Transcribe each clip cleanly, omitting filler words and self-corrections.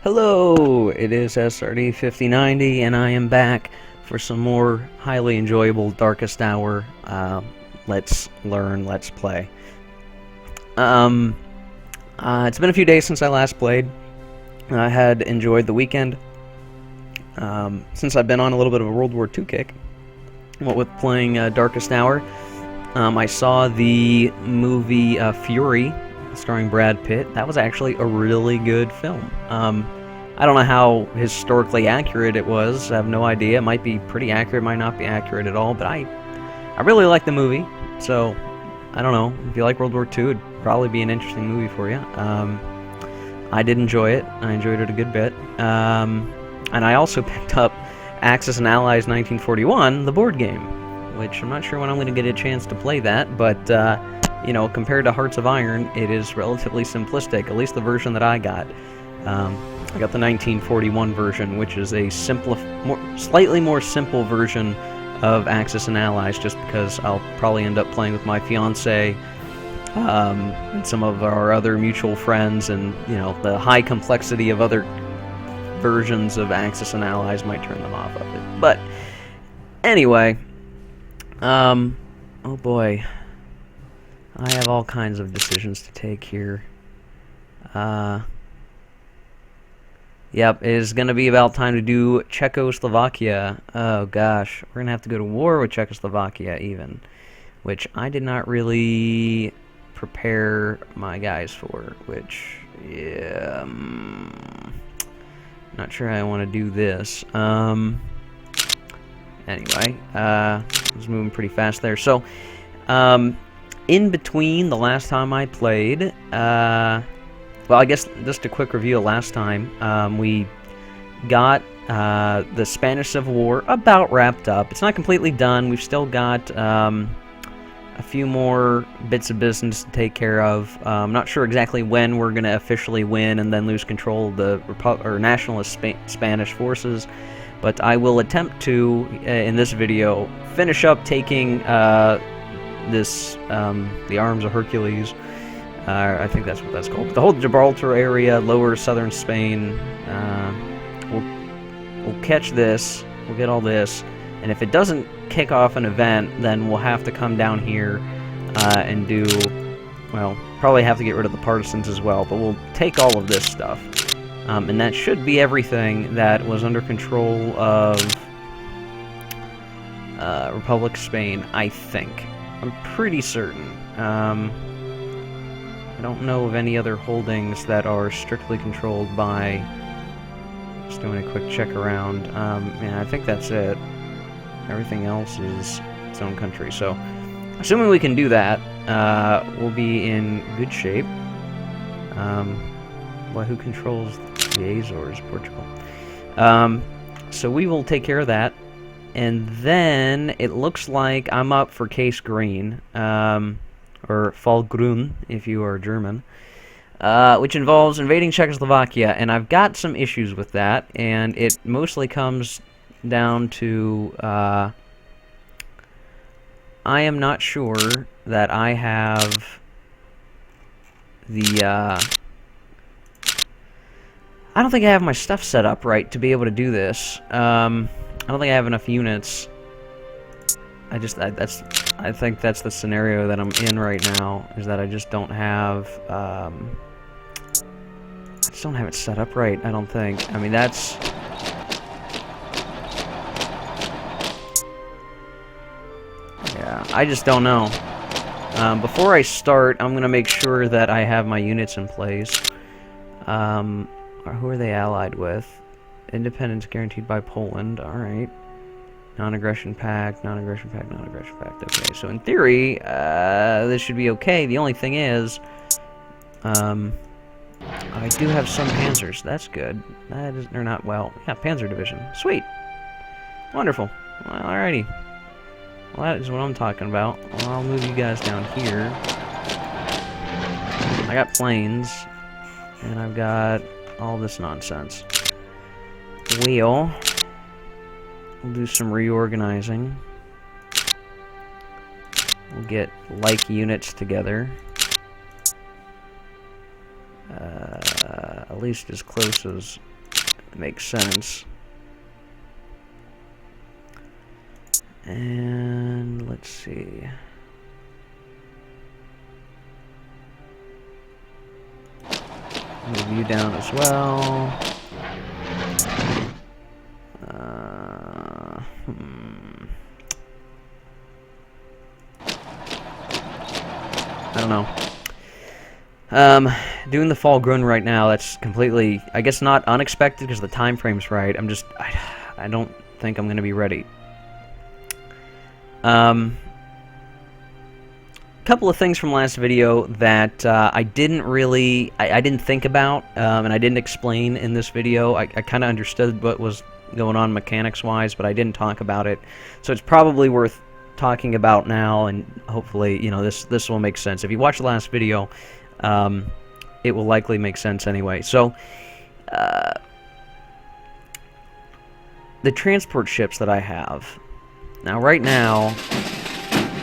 Hello, it is SRD5090, and I am back for some more highly enjoyable Darkest Hour. Let's learn, let's play. It's been a few days since I last played. I had enjoyed the weekend. Since I've been on a little bit of a World War II kick, what with playing Darkest Hour, I saw the movie Fury, starring Brad Pitt. That was actually a really good film. I don't know how historically accurate it was. I have no idea. It might be pretty accurate, might not be accurate at all, but I really like the movie. So, I don't know. If you like World War II, it'd probably be an interesting movie for you. I did enjoy it. I enjoyed it a good bit. And I also picked up Axis and Allies 1941, the board game, which I'm not sure when I'm going to get a chance to play that, but you know, compared to Hearts of Iron, it is relatively simplistic, at least the version that I got. I got the 1941 version, which is a slightly more simple version of Axis and Allies, just because I'll probably end up playing with my fiance and some of our other mutual friends, and you know, the high complexity of other versions of Axis and Allies might turn them off of it. But anyway, oh boy, I have all kinds of decisions to take here. Yep, it is going to be about time to do Czechoslovakia. Oh gosh, we're going to have to go to war with Czechoslovakia even, which I did not really prepare my guys for, which, yeah, not sure I want to do this. Anyway, I was moving pretty fast there. So, in between the last time I played, well, I guess just a quick review of last time. We got the Spanish Civil War about wrapped up. It's not completely done. We've still got a few more bits of business to take care of. I'm not sure exactly when we're going to officially win and then lose control of the nationalist Spanish forces, but I will attempt to, in this video, finish up taking the Arms of Hercules. I think that's what that's called. The whole Gibraltar area, lower southern Spain. We'll catch this. We'll get all this. And if it doesn't kick off an event, then we'll have to come down here and do... Well, probably have to get rid of the partisans as well. But we'll take all of this stuff. And that should be everything that was under control of Republic of Spain, I think. I'm pretty certain. I don't know of any other holdings that are strictly controlled by... Just doing a quick check around. Yeah, I think that's it. Everything else is its own country. So, assuming we can do that, we'll be in good shape. Well, who controls the Azores? Portugal. So we will take care of that. And then, it looks like I'm up for Case Green. Or Fallgrün, if you are German, which involves invading Czechoslovakia, and I've got some issues with that, and it mostly comes down to, I am not sure that I have the, I don't think I have my stuff set up right to be able to do this. I don't think I have enough units. I think that's the scenario that I'm in right now, is that I just don't have, I just don't have it set up right, I don't think. I mean, that's... Yeah, I just don't know. Before I start, I'm going to make sure that I have my units in place. Who are they allied with? Independence guaranteed by Poland, alright. Non-aggression pact, non-aggression pact, non-aggression pact. Okay, so in theory, this should be okay. The only thing is, I do have some panzers. That's good. They're not, well, yeah, Panzer Division. Sweet. Wonderful. Well, alrighty. Well, that is what I'm talking about. Well, I'll move you guys down here. I got planes, and I've got all this nonsense. We'll do some reorganizing. We'll get like units together. At least as close as makes sense. And let's see. Move you down as well. I don't know. Doing the Fall Grown right now, that's completely, I guess, not unexpected because the time frame's right. I don't think I'm going to be ready. Couple of things from last video that I didn't really, I didn't think about, and I didn't explain in this video. I kind of understood what was going on mechanics-wise, but I didn't talk about it. So it's probably worth talking about now, and hopefully, you know, this will make sense. If you watch the last video, it will likely make sense anyway. So, the transport ships that I have, now right now,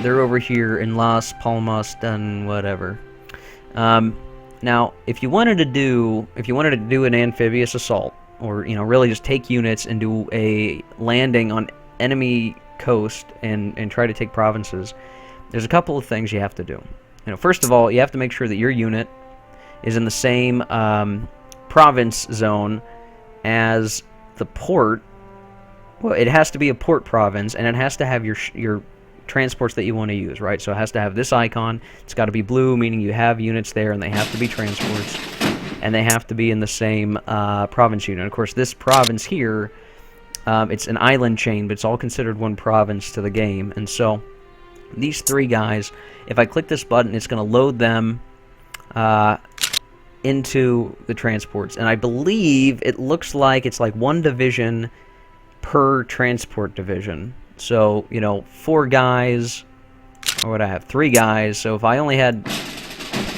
they're over here in Las Palmas and whatever. Now, if you wanted to do an amphibious assault, or, you know, really just take units and do a landing on enemy coast and try to take provinces, there's a couple of things you have to do. You know, first of all, you have to make sure that your unit is in the same province zone as the port. Well, it has to be a port province, and it has to have your transports that you want to use, right? So it has to have this icon. It's got to be blue, meaning you have units there, and they have to be transports, and they have to be in the same province unit. Of course, this province here, it's an island chain, but it's all considered one province to the game. And so these three guys, if I click this button, it's going to load them into the transports. And I believe it looks like it's like one division per transport division. So, you know, 4 guys, or what I have, 3 guys. So if I only had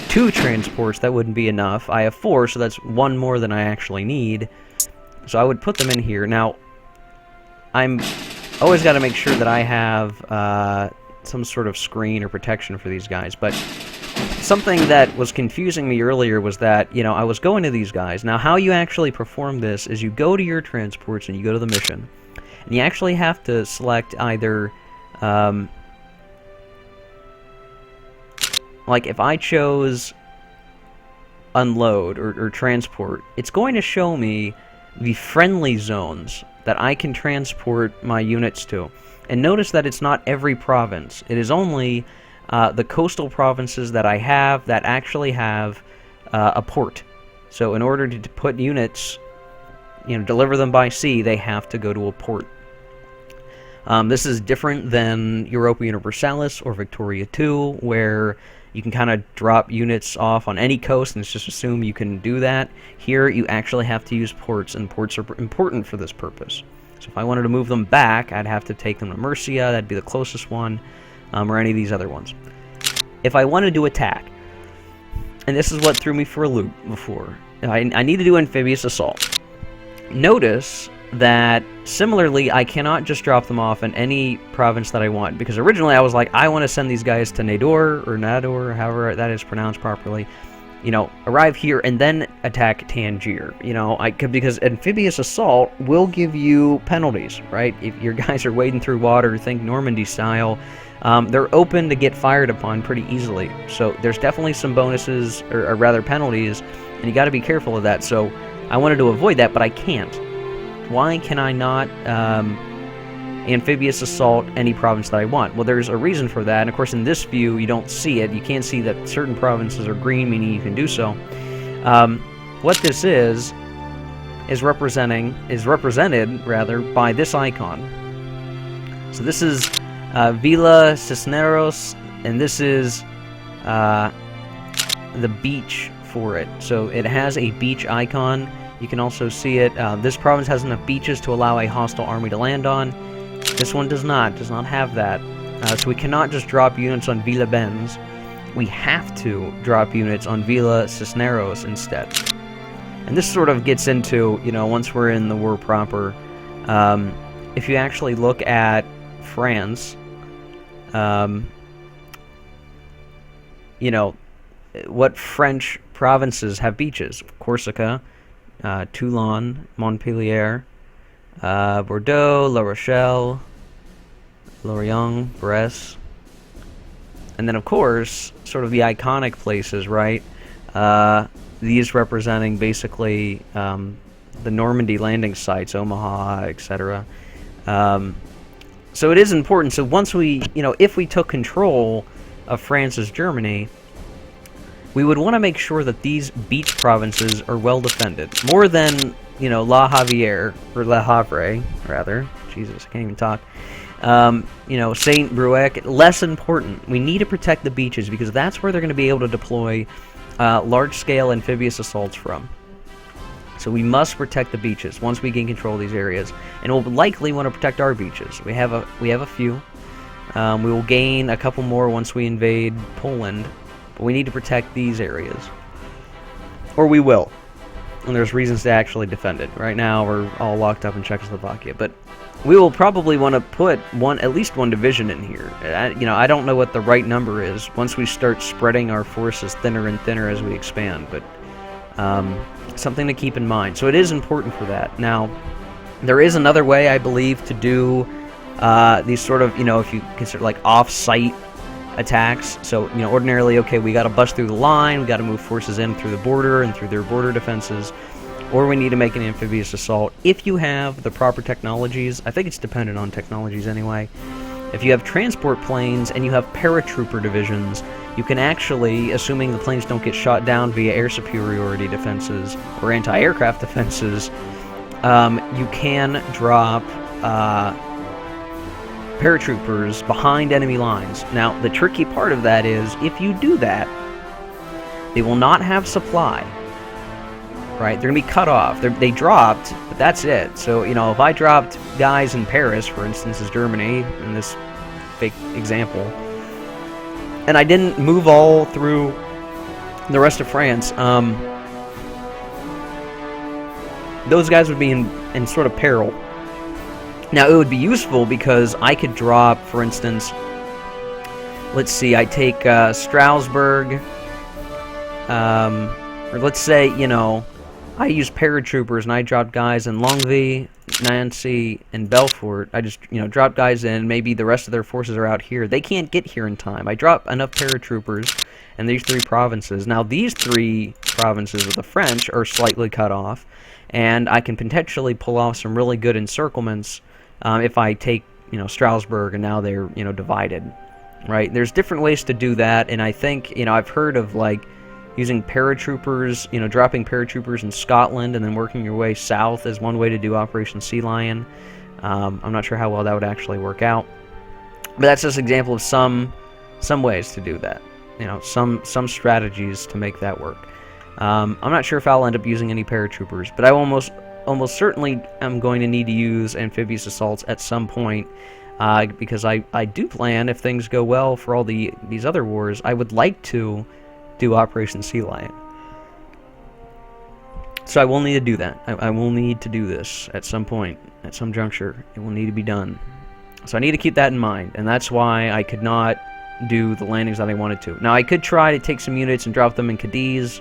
2 transports, that wouldn't be enough. I have 4, so that's 1 more than I actually need. So I would put them in here. Now, I'm always got to make sure that I have some sort of screen or protection for these guys. But something that was confusing me earlier was that, you know, I was going to these guys. Now, how you actually perform this is you go to your transports and you go to the mission. And you actually have to select either, like if I chose unload or transport, it's going to show me the friendly zones that I can transport my units to. And notice that it's not every province. It is only the coastal provinces that I have that actually have a port. So in order to put units, you know, deliver them by sea, they have to go to a port. This is different than Europa Universalis or Victoria 2, where you can kind of drop units off on any coast and just assume you can do that. Here, you actually have to use ports, and ports are important for this purpose. So if I wanted to move them back, I'd have to take them to Murcia, that'd be the closest one, or any of these other ones. If I wanted to attack, and this is what threw me for a loop before, I need to do amphibious assault. Notice that similarly I cannot just drop them off in any province that I want, because originally I was like, I want to send these guys to Nador, however that is pronounced properly, you know, arrive here and then attack Tangier. You know, because amphibious assault will give you penalties, right? If your guys are wading through water, think Normandy style, they're open to get fired upon pretty easily. So there's definitely some bonuses, or rather penalties, and you got to be careful of that. So I wanted to avoid that, but I can't. Why can I not amphibious assault any province that I want? Well, there's a reason for that, and of course in this view you don't see it. You can't see that certain provinces are green, meaning you can do so. What this is represented rather by this icon. So this is Villa Cisneros, and this is the beach for it. So it has a beach icon. You can also see it. This province has enough beaches to allow a hostile army to land on. This one does not have that. So we cannot just drop units on Villa Benz. We have to drop units on Villa Cisneros instead. And this sort of gets into, you know, once we're in the war proper, if you actually look at France, you know, what French provinces have beaches? Corsica, Toulon, Montpellier, Bordeaux, La Rochelle, Lorient, Brest, and then of course, sort of the iconic places, right? These representing basically the Normandy landing sites, Omaha, etc. So it is important. So once we, if we took control of France's Germany, we would want to make sure that these beach provinces are well defended. More than, La Havre, or Le Havre, rather. Jesus, I can't even talk. Saint Brouec, less important. We need to protect the beaches because that's where they're going to be able to deploy large-scale amphibious assaults from. So we must protect the beaches once we gain control of these areas, and we'll likely want to protect our beaches. We have a few. We will gain a couple more once we invade Poland, but we need to protect these areas, or we will. And there's reasons to actually defend it. Right now, we're all locked up in Czechoslovakia, but we will probably want to put at least one division in here. I don't know what the right number is once we start spreading our forces thinner and thinner as we expand, but something to keep in mind. So it is important for that. Now, there is another way, I believe, to do these sort of, if you consider like off-site attacks. So, ordinarily, okay, we got to bust through the line, we got to move forces in through the border and through their border defenses, or we need to make an amphibious assault. If you have the proper technologies, I think it's dependent on technologies anyway. If you have transport planes and you have paratrooper divisions, you can actually, assuming the planes don't get shot down via air superiority defenses or anti-aircraft defenses, you can drop paratroopers behind enemy lines. Now, the tricky part of that is, if you do that, they will not have supply. Right? They're going to be cut off. They dropped, but that's it. So, if I dropped guys in Paris, for instance, as Germany, in this fake example, and I didn't move all through the rest of France, those guys would be in sort of peril. Now, it would be useful because I could drop, for instance, let's see, I take Strasbourg, or let's say, I use paratroopers and I drop guys in Longwy, Nancy, and Belfort. I just, drop guys in. Maybe the rest of their forces are out here. They can't get here in time. I drop enough paratroopers in these three provinces. Now, these three provinces of the French are slightly cut off, and I can potentially pull off some really good encirclements if I take, Strasbourg, and now they're, divided. Right? There's different ways to do that, and I think, I've heard of, using paratroopers, dropping paratroopers in Scotland and then working your way south is one way to do Operation Sea Lion. I'm not sure how well that would actually work out, but that's just an example of some ways to do that. Some strategies to make that work. I'm not sure if I'll end up using any paratroopers, but I almost certainly am going to need to use amphibious assaults at some point, because I do plan, if things go well for all these other wars, I would like to do Operation Sea Lion. So I will need to do that. I will need to do this at some point, at some juncture. It will need to be done. So I need to keep that in mind, and that's why I could not do the landings that I wanted to. Now, I could try to take some units and drop them in Cadiz.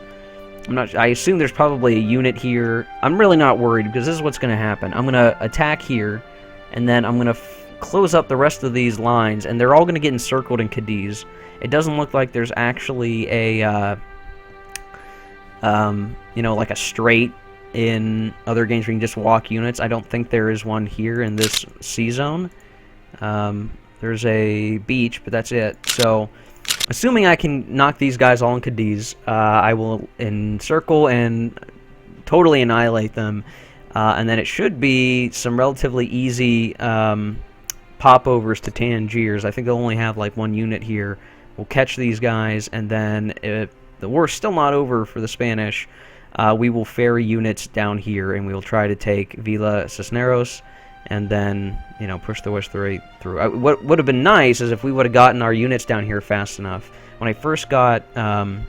I assume there's probably a unit here. I'm really not worried, because this is what's going to happen. I'm going to attack here, and then I'm going to close up the rest of these lines, and they're all going to get encircled in Cadiz. It doesn't look like there's actually a, like a strait in other games where you can just walk units. I don't think there is one here in this sea zone. There's a beach, but that's it. So, assuming I can knock these guys all in Cadiz, I will encircle and totally annihilate them. And then it should be some relatively easy popovers to Tangiers. I think they'll only have one unit here. We'll catch these guys, and then if the war's still not over for the Spanish, we will ferry units down here, and we will try to take Villa Cisneros, and then, push the West through. What would have been nice is if we would have gotten our units down here fast enough. When I first got the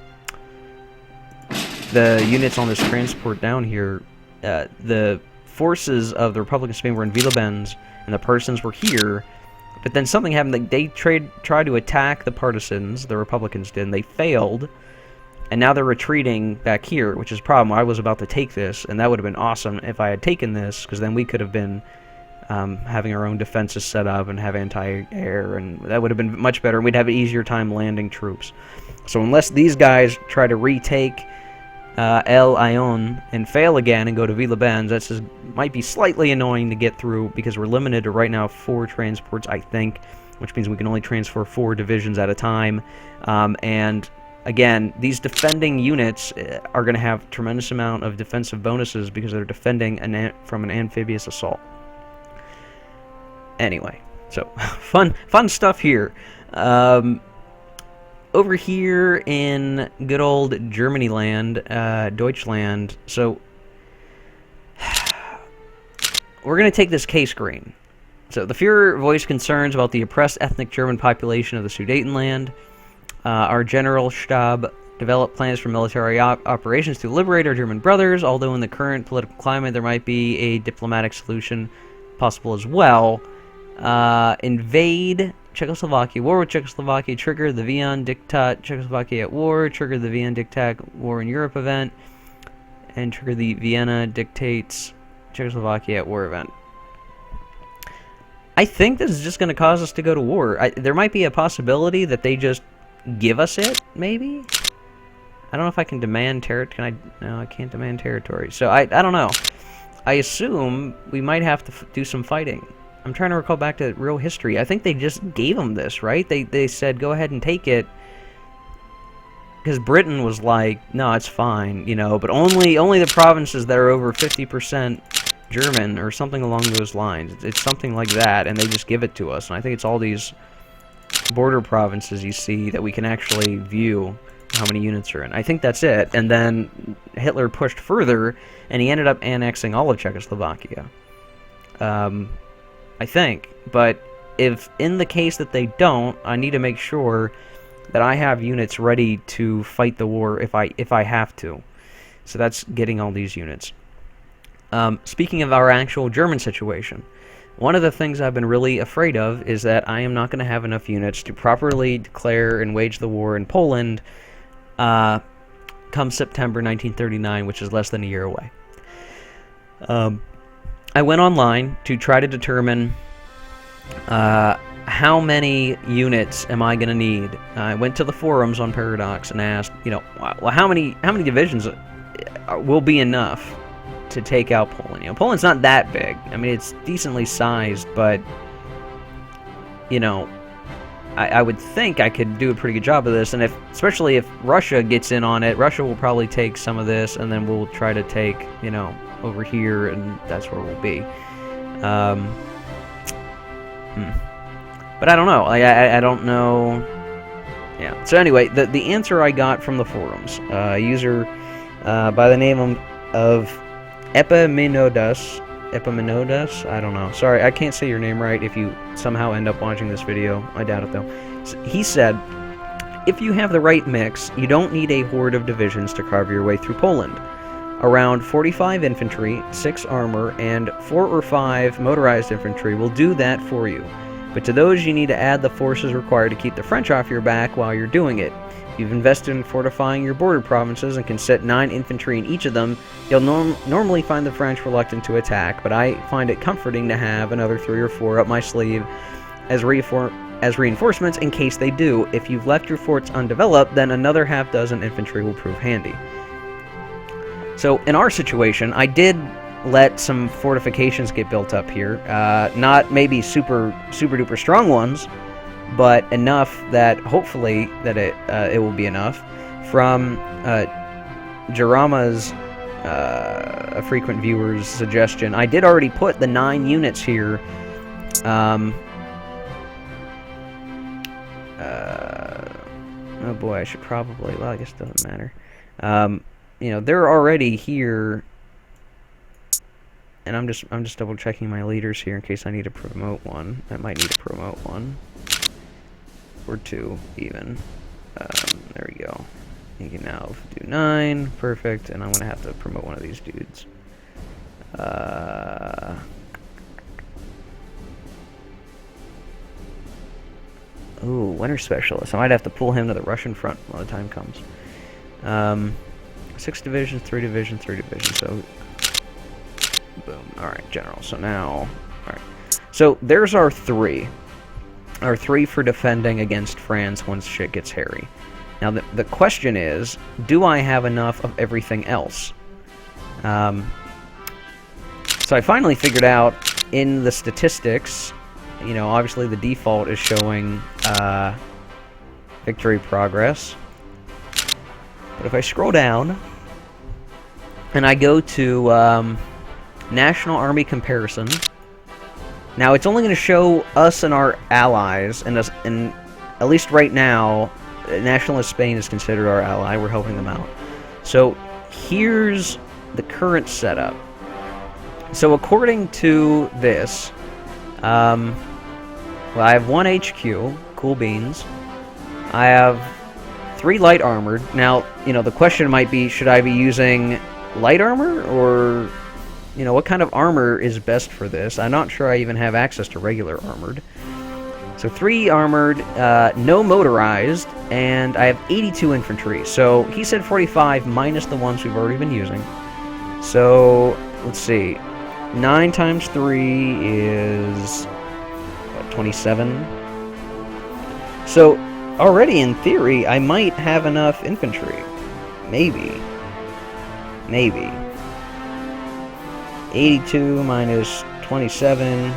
units on this transport down here, the forces of the Republic of Spain were in Villabens, and the Persans were here. But then something happened. They tried to attack the partisans, the Republicans did, and they failed. And now they're retreating back here, which is a problem. I was about to take this, and that would have been awesome if I had taken this, because then we could have been having our own defenses set up and have anti-air, and that would have been much better, and we'd have an easier time landing troops. So unless these guys try to retake El Aaiún and fail again and go to Villabens, that might be slightly annoying to get through, because we're limited to right now 4 transports, I think, which means we can only transfer 4 divisions at a time. And again, these defending units are going to have a tremendous amount of defensive bonuses because they're defending from an amphibious assault. Anyway, so fun stuff here. Over here in good old Germany land, Deutschland, so we're going to take this K-screen. So the Führer voiced concerns about the oppressed ethnic German population of the Sudetenland. Our General Stab developed plans for military operations to liberate our German brothers, although in the current political climate there might be a diplomatic solution possible as well. Invade Czechoslovakia, war with Czechoslovakia, trigger the Vienna Diktat Czechoslovakia at war, trigger the Vienna Diktat War in Europe event, and trigger the Vienna Dictates Czechoslovakia at war event. I think this is just going to cause us to go to war. There might be a possibility that they just give us it, maybe? I don't know if I can demand territory. No, I can't demand territory. So I don't know. I assume we might have to do some fighting. I'm trying to recall back to real history. I think they just gave them this, right? They said, go ahead and take it. Because Britain was like, no, it's fine, you know, but only the provinces that are over 50% German or something along those lines. It's something like that, and they just give it to us. And I think it's all these border provinces you see that we can actually view how many units are in. I think that's it. And then Hitler pushed further, and he ended up annexing all of Czechoslovakia. I think. But if in the case that they don't, I need to make sure that I have units ready to fight the war if I have to. So that's getting all these units. Speaking of our actual German situation, one of the things I've been really afraid of is that I am not going to have enough units to properly declare and wage the war in Poland come September 1939, which is less than a year away. I went online to try to determine how many units am I going to need. I went to the forums on Paradox and asked, you know, well, how many divisions will be enough to take out Poland? You know, Poland's not that big. I mean, it's decently sized, but you know, I would think I could do a pretty good job of this, and especially if Russia gets in on it, Russia will probably take some of this, and then we'll try to take, you know, over here, and that's where we'll be. But I don't know. I don't know. Yeah. So anyway, the answer I got from the forums, a user by the name of Epaminondas, I don't know. Sorry, I can't say your name right if you somehow end up watching this video. I doubt it, though. He said, if you have the right mix, you don't need a horde of divisions to carve your way through Poland. Around 45 infantry, 6 armor, and 4 or 5 motorized infantry will do that for you. But to those, you need to add the forces required to keep the French off your back while you're doing it. You've invested in fortifying your border provinces and can set 9 infantry in each of them. You'll normally find the French reluctant to attack, but I find it comforting to have another 3 or 4 up my sleeve as reinforcements in case they do. If you've left your forts undeveloped, then another half dozen infantry will prove handy. So in our situation, I did let some fortifications get built up here. Not maybe super duper strong ones, but enough that hopefully that it will be enough. From Jarama's a frequent viewer's suggestion, I did already put the 9 units here. Oh boy, I should probably. Well, I guess it doesn't matter. You know, they're already here. And I'm just double checking my leaders here in case I need to promote one. I might need to promote one. Or 2, even. There we go. You can now do 9. Perfect. And I'm going to have to promote one of these dudes. Ooh, Winter Specialist. I might have to pull him to the Russian front when the time comes. 6 divisions, 3 divisions, 3 divisions. So, boom. All right, general. So now, all right. So there's our 3. Our 3 for defending against France once shit gets hairy. Now the question is, do I have enough of everything else? So I finally figured out in the statistics, you know, obviously the default is showing victory progress. But if I scroll down and I go to National Army Comparison, now it's only going to show us and our allies, and at least right now, Nationalist Spain is considered our ally. We're helping them out. So here's the current setup. So according to this, well, I have 1 HQ, cool beans. I have 3 light armored. Now, you know, the question might be, should I be using light armor, or, you know, what kind of armor is best for this? I'm not sure I even have access to regular armored. So 3 armored, no motorized, and I have 82 infantry. So he said 45 minus the ones we've already been using. So, let's see. 9 times 3 is, what, 27? So, already in theory, I might have enough infantry. Maybe. Maybe. 82 minus 27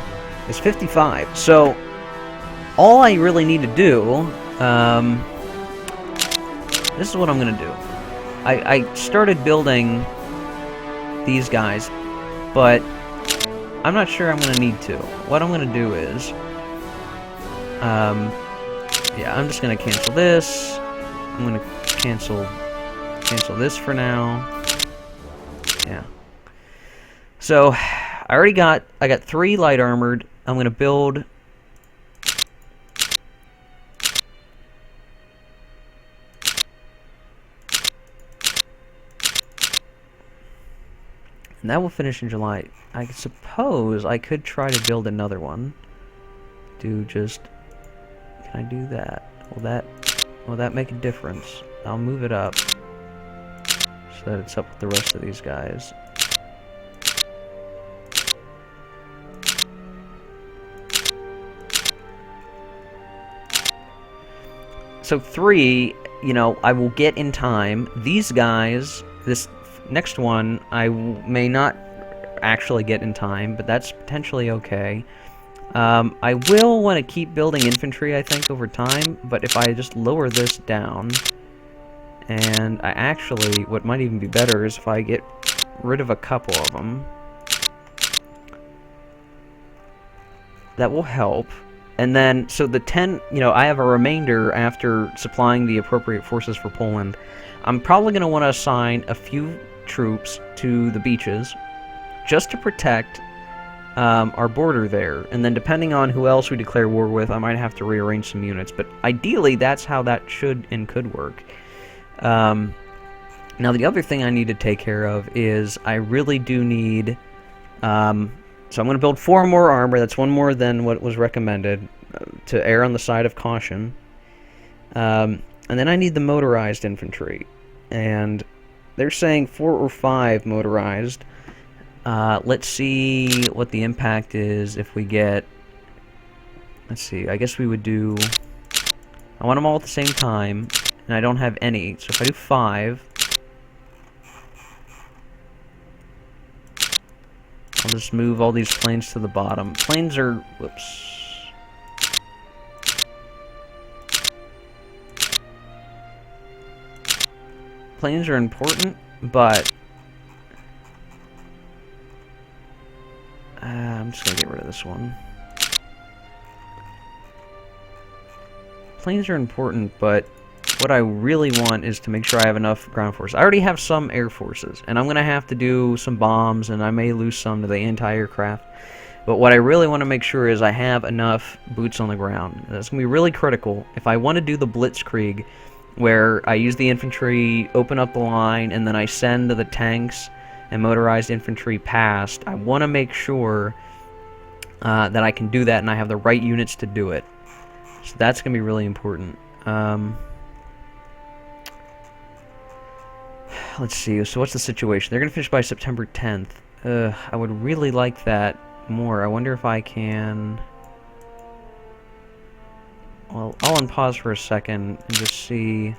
is 55. So, all I really need to do, this is what I'm going to do. I started building these guys, but I'm not sure I'm going to need to. What I'm going to do is, yeah, I'm just going to cancel this. I'm going to cancel this for now. Yeah. So, I got 3 light armored. I'm going to build... And that will finish in July. I suppose I could try to build another one. Can I do that? Will that make a difference? I'll move it up so that it's up with the rest of these guys. So 3, you know, I will get in time. These guys, this next one, I may not actually get in time, but that's potentially okay. I will want to keep building infantry, I think, over time, but if I just lower this down, and I actually, what might even be better is if I get rid of a couple of them. That will help. And then, so the 10, you know, I have a remainder after supplying the appropriate forces for Poland. I'm probably going to want to assign a few troops to the beaches just to protect our border there, and then depending on who else we declare war with, I might have to rearrange some units, but ideally that's how that should and could work. Now the other thing I need to take care of is I really do need, so I'm going to build 4 more armor. That's 1 more than what was recommended, to err on the side of caution. And then I need the motorized infantry, and they're saying 4 or 5 motorized. Let's see what the impact is if we get... Let's see, I guess we would do... I want them all at the same time, and I don't have any. So if I do 5... I'll just move all these planes to the bottom. Planes are... Whoops. Planes are important, but... I'm just going to get rid of this one. Planes are important, but what I really want is to make sure I have enough ground forces. I already have some air forces, and I'm going to have to do some bombs, and I may lose some to the anti-aircraft. But what I really want to make sure is I have enough boots on the ground. That's going to be really critical. If I want to do the Blitzkrieg, where I use the infantry, open up the line, and then I send the tanks and motorized infantry past, I want to make sure that I can do that and I have the right units to do it. So that's going to be really important. let's see. So what's the situation? They're gonna finish by September 10th. I would really like that more. I wonder if I can. Well, I'll unpause for a second and just see.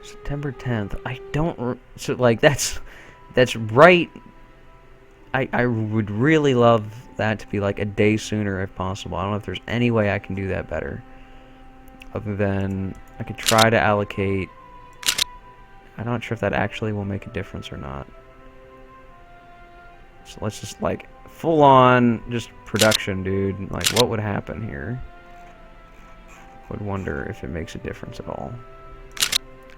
September 10th. I don't. So like that's right. I would really love that to be like a day sooner if possible. I don't know if there's any way I can do that better. Other than I could try to allocate. I'm not sure if that actually will make a difference or not. So let's just like full on just production, dude. Like what would happen here? Would wonder if it makes a difference at all.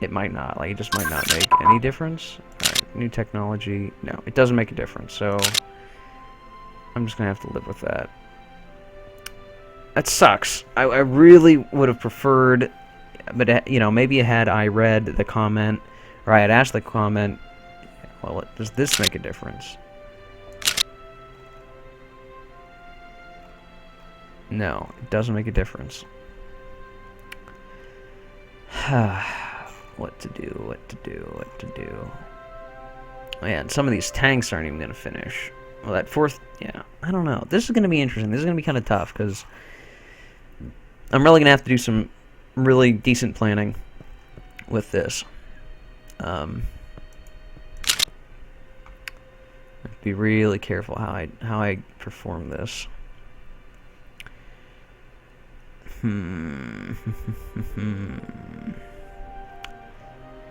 It might not. Like it just might not make any difference. Alright, new technology. No, it doesn't make a difference. So I'm just gonna have to live with that. That sucks. I really would have preferred, but you know, maybe had I read the comment, or I had asked the comment, well, does this make a difference? No, it doesn't make a difference. What to do, what to do, what to do. Man, some of these tanks aren't even going to finish. Well, that fourth, yeah, I don't know. This is going to be interesting. This is going to be kind of tough, because I'm really going to have to do some really decent planning with this. Be really careful how I perform this.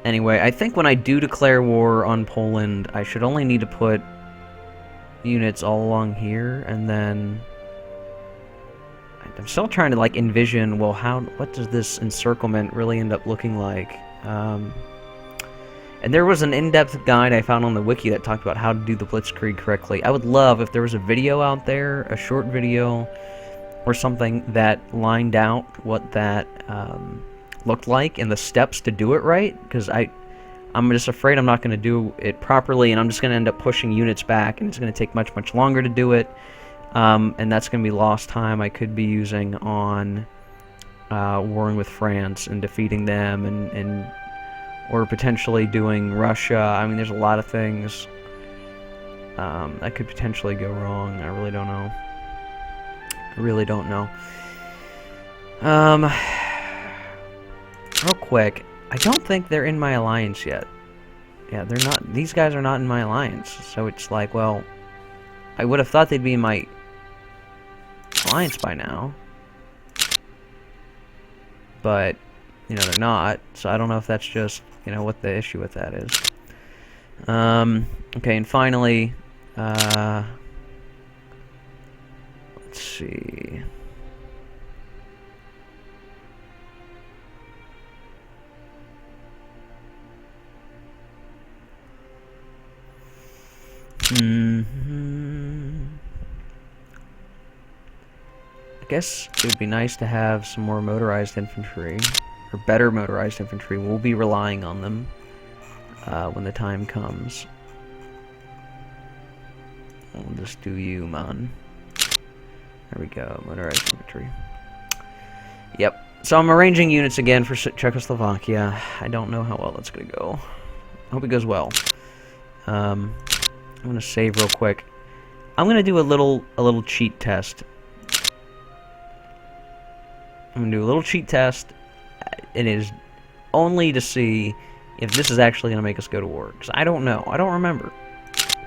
Anyway, I think when I do declare war on Poland, I should only need to put units all along here, and then I'm still trying to like envision, well, what does this encirclement really end up looking like? And there was an in-depth guide I found on the wiki that talked about how to do the Blitzkrieg correctly. I would love if there was a video out there, a short video or something that lined out what that looked like and the steps to do it right, because I'm just afraid I'm not going to do it properly, and I'm just going to end up pushing units back, and it's going to take much longer to do it, and that's going to be lost time I could be using on warring with France and defeating them, or potentially doing Russia. I mean, there's a lot of things that could potentially go wrong. I really don't know. I really don't know. Real quick, I don't think they're in my alliance yet. Yeah, they're not. These guys are not in my alliance. So it's like, well, I would have thought they'd be in my alliance by now. But, you know, they're not. So I don't know if that's just, you know, what the issue with that is. Okay, and finally, let's see. I guess it would be nice to have some more motorized infantry, or better motorized infantry. We'll be relying on them when the time comes. We'll just do you, man. There we go, motorized infantry. Yep. So I'm arranging units again for Czechoslovakia. I don't know how well that's gonna go. I hope it goes well. I'm gonna save real quick. I'm gonna do a little cheat test. I'm gonna do a little cheat test. It is only to see if this is actually gonna make us go to war. Because I don't know. I don't remember.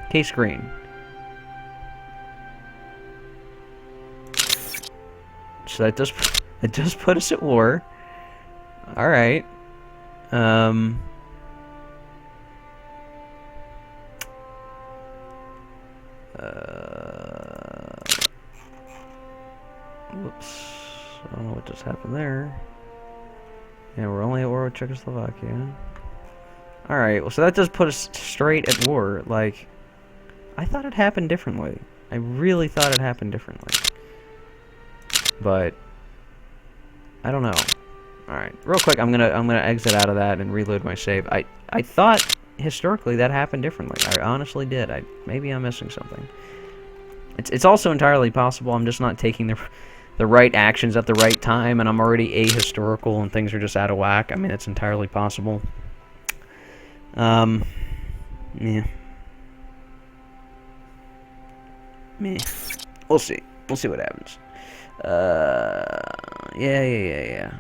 Case green. So that does put us at war. All right. Whoops. I don't know what just happened there. Yeah, we're only at war with Czechoslovakia. Alright, well, so that does put us straight at war. Like, I thought it happened differently. I really thought it happened differently. but I don't know. All right, real quick, I'm gonna exit out of that and reload my save. I thought historically that happened differently. I honestly did. Maybe I'm missing something. It's also entirely possible I'm just not taking the right actions at the right time, and I'm already ahistorical and things are just out of whack. I mean, it's entirely possible. Yeah. Meh. We'll see. We'll see what happens. Yeah.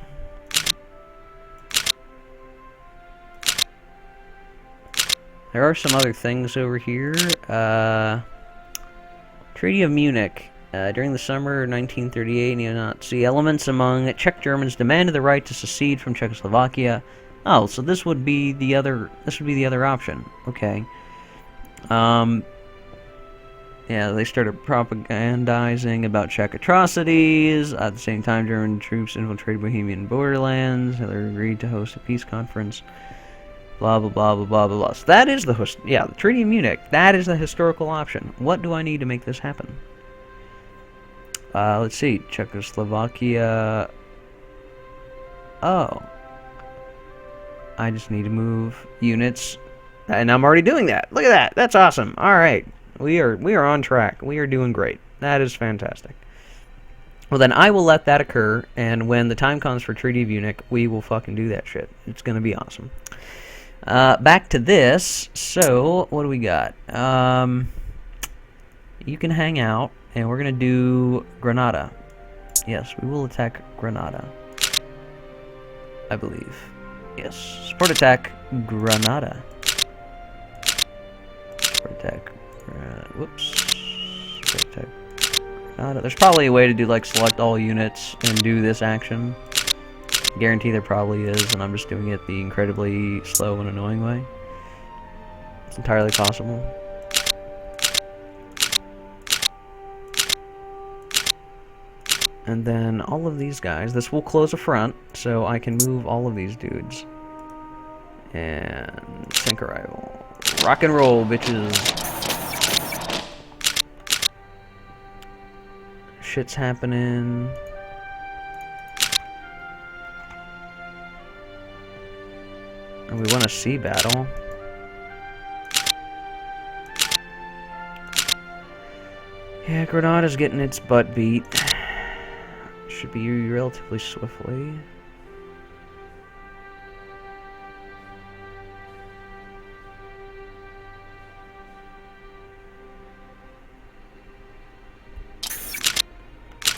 There are some other things over here. Treaty of Munich. During the summer of 1938, neo-Nazi elements among Czech Germans demanded the right to secede from Czechoslovakia. Oh, so this would be the other. This would be the other option. Okay. Yeah, they started propagandizing about Czech atrocities. At the same time, German troops infiltrated Bohemian borderlands. Hitler agreed to host a peace conference. Blah, blah, blah, blah, blah, blah, blah. So that is the Treaty of Munich. That is the historical option. What do I need to make this happen? Let's see. Czechoslovakia. Oh. I just need to move units. And I'm already doing that. Look at that. That's awesome. All right. We are on track. We are doing great. That is fantastic. Well, then I will let that occur, and when the time comes for Treaty of Munich, we will fucking do that shit. It's going to be awesome. Back to this. So, what do we got? You can hang out, and we're going to do Granada. Yes, we will attack Granada. I believe. Yes. Support attack Granada. Support attack. Whoops. Support attack Granada. There's probably a way to do, like, select all units and do this action. Guarantee there probably is, and I'm just doing it the incredibly slow and annoying way. It's entirely possible. And then all of these guys, this will close a front, so I can move all of these dudes. And sink arrival. Rock and roll, bitches. Shit's happening. And we want a sea battle. Yeah, Granada's getting its butt beat. Should be relatively swiftly.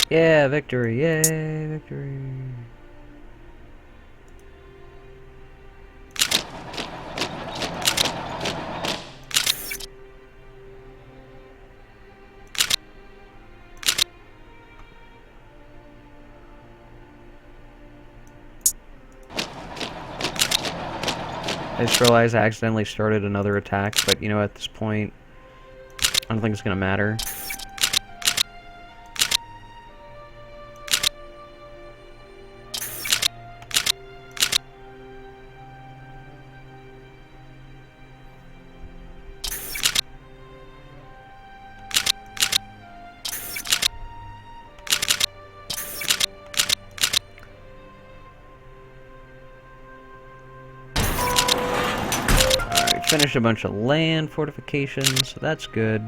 Yeah, victory! Yay, victory! I just realized I accidentally started another attack, but you know, at this point, I don't think it's gonna matter. Finished a bunch of land fortifications, so that's good.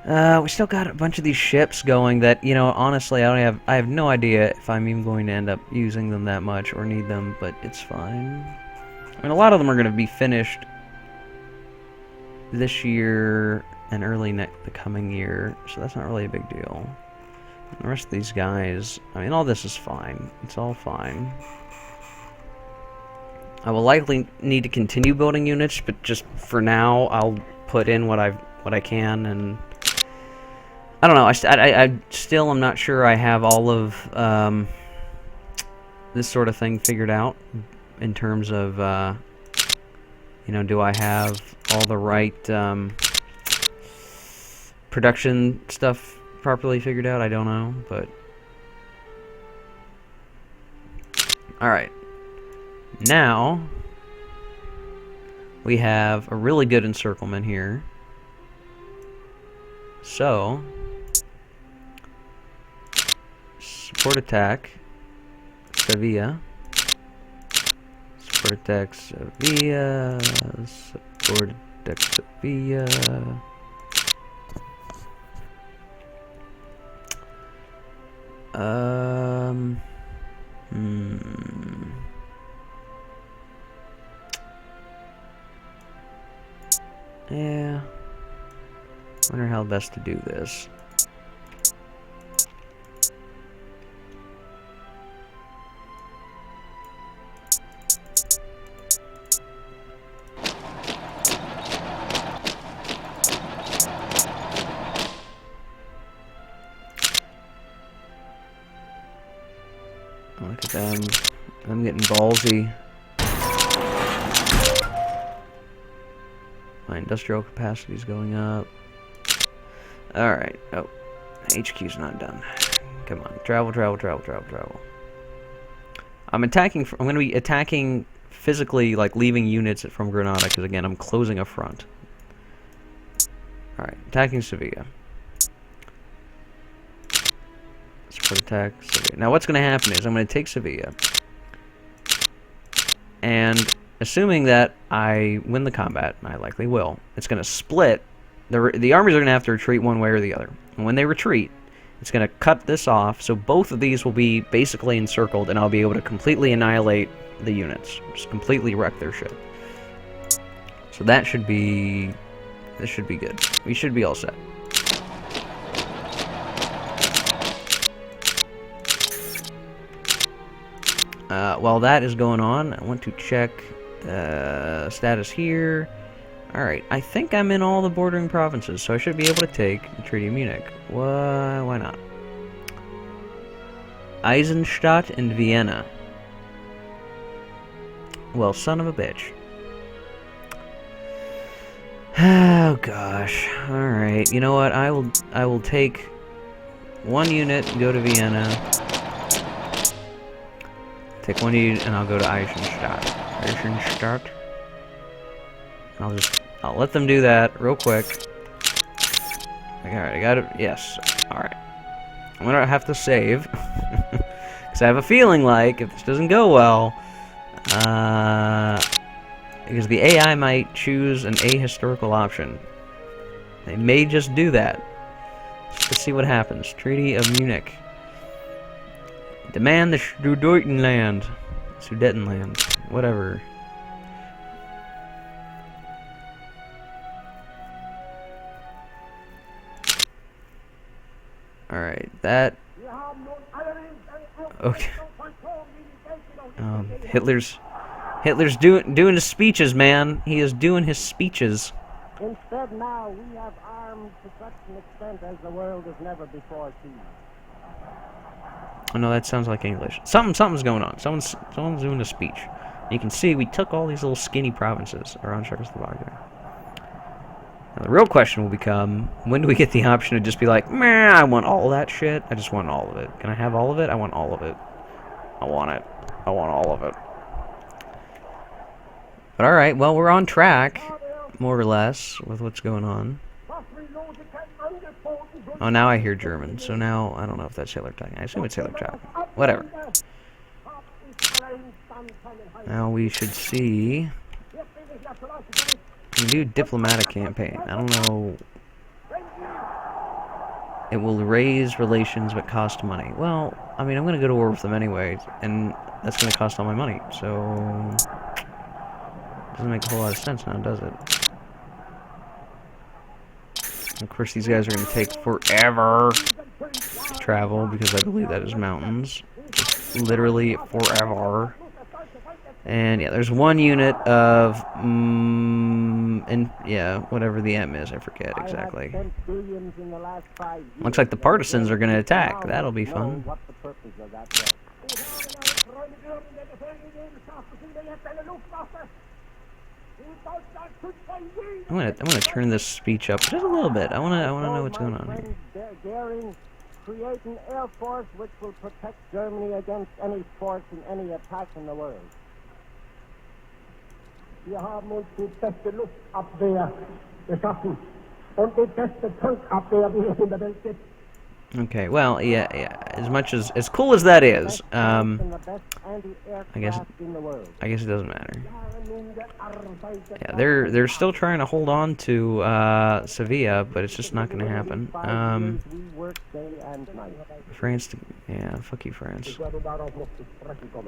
We still got a bunch of these ships going that, you know, honestly, I have no idea if I'm even going to end up using them that much or need them, but it's fine. I mean, a lot of them are going to be finished this year and early the coming year, so that's not really a big deal. And the rest of these guys, I mean, all this is fine. It's all fine. I will likely need to continue building units, but just for now, I'll put in what I can, and I don't know. I still am not sure I have all of this sort of thing figured out in terms of you know, do I have all the right production stuff properly figured out? I don't know, but all right. Now, we have a really good encirclement here. So, Support attack. Sevilla. Support attack Sevilla. Support attack Sevilla. Yeah. Wonder how best to do this. Look at them. I'm getting ballsy. My industrial capacity is going up. Alright. Oh. HQ's not done. Come on. Travel, travel, travel, travel, travel. I'm going to be attacking physically, like leaving units from Granada, because again, I'm closing a front. Alright. Attacking Sevilla. Support attack Sevilla. Now what's going to happen is I'm going to take Sevilla. And assuming that I win the combat, and I likely will, it's going to split. The armies are going to have to retreat one way or the other. And when they retreat, it's going to cut this off, so both of these will be basically encircled, and I'll be able to completely annihilate the units. Just completely wreck their ship. So that should be... This should be good. We should be all set. While that is going on, I want to check status here. Alright, I think I'm in all the bordering provinces, so I should be able to take the Treaty of Munich. Why not? Eisenstadt and Vienna. Well, son of a bitch. Oh gosh. Alright, you know what? I will take one unit and go to Vienna. Take one unit and I'll go to Eisenstadt. Eisenstadt. I'll let them do that real quick. Alright, I got it. Yes. Alright. I'm gonna have to save. Because I have a feeling like, if this doesn't go well, because the AI might choose an ahistorical option. They may just do that. Just to see what happens. Treaty of Munich. Demand the Sudetenland. Sudetenland. Whatever. Alright, that... Okay. Hitler's doing his speeches, man. He is doing his speeches. Instead, now we have armed to such an extent as the world has never before seen. Oh no, that sounds like English. Something's going on. Someone's doing a speech. You can see we took all these little skinny provinces around Czechoslovakia. Now the real question will become, when do we get the option to just be like, meh, I want all that shit. I just want all of it. Can I have all of it? I want all of it. I want it. I want all of it. But alright, well, we're on track, more or less, with what's going on. Oh, now I hear German, so now I don't know if that's Hitler talking. I assume it's Hitler talking. Whatever. Now we should see... We can do diplomatic campaign. I don't know... It will raise relations but cost money. Well, I mean, I'm going to go to war with them anyway, and that's going to cost all my money, so... Doesn't make a whole lot of sense now, does it? Of course, these guys are going to take forever to travel, because I believe that is mountains. Just literally forever. And yeah, there's one unit of, and yeah, whatever the M is, I forget exactly. Looks like the partisans are going to attack. That'll be fun. I'm gonna turn this speech up just a little bit. I wanna know what's going on here. Create an air force which will protect Germany against any force and any attack in the world. Wir haben uns die beste Luftabwehr geschaffen und die beste Tankabwehr, die es in der Welt gibt. Okay, well, yeah. As much as cool as that is, And the best I guess anti-aircraft in the world. it doesn't matter. Yeah, they're still trying to hold on to Sevilla, but it's just not going to happen. We work day and night. France, yeah, fuck you, France.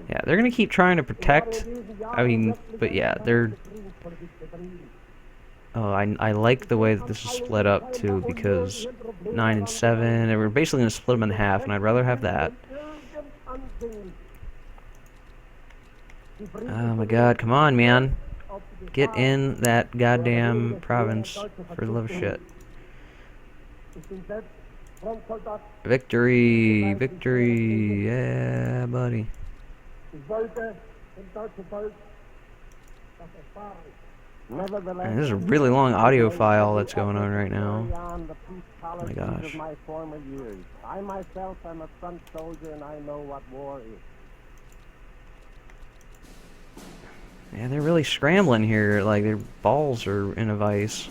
Yeah, they're gonna keep trying to protect. I mean, but yeah, they're. Oh, I like the way that this is split up too, because 9 and 7, and we're basically gonna split them in half, and I'd rather have that. Oh my God, come on, man, get in that goddamn province for the love of shit. Victory, victory, yeah, buddy. And this is a really long audio file that's going on right now. Oh my gosh. I myself am a front soldier and I know what war is. Yeah, they're really scrambling here, like their balls are in a vice.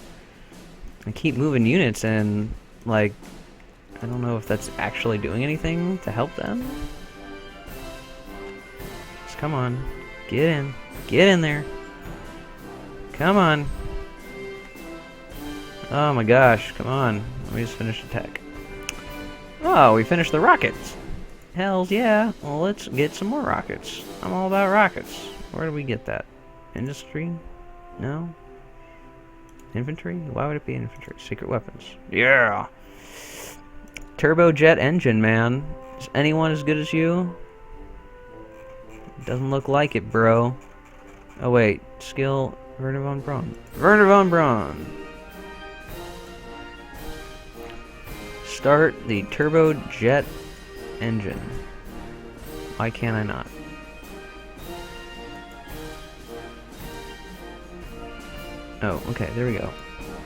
I keep moving units and, like, I don't know if that's actually doing anything to help them. Just come on. Get in there. Come on. Oh my gosh, come on. Let me just finish the tech. Oh, we finished the rockets. Hells yeah. Well, let's get some more rockets. I'm all about rockets. Where do we get that? Industry? No? Infantry? Why would it be infantry? Secret weapons. Yeah! Turbojet engine, man. Is anyone as good as you? Doesn't look like it, bro. Oh wait, skill Werner von Braun. Werner von Braun! Start the turbojet engine. Why can't I not? Oh, okay, there we go.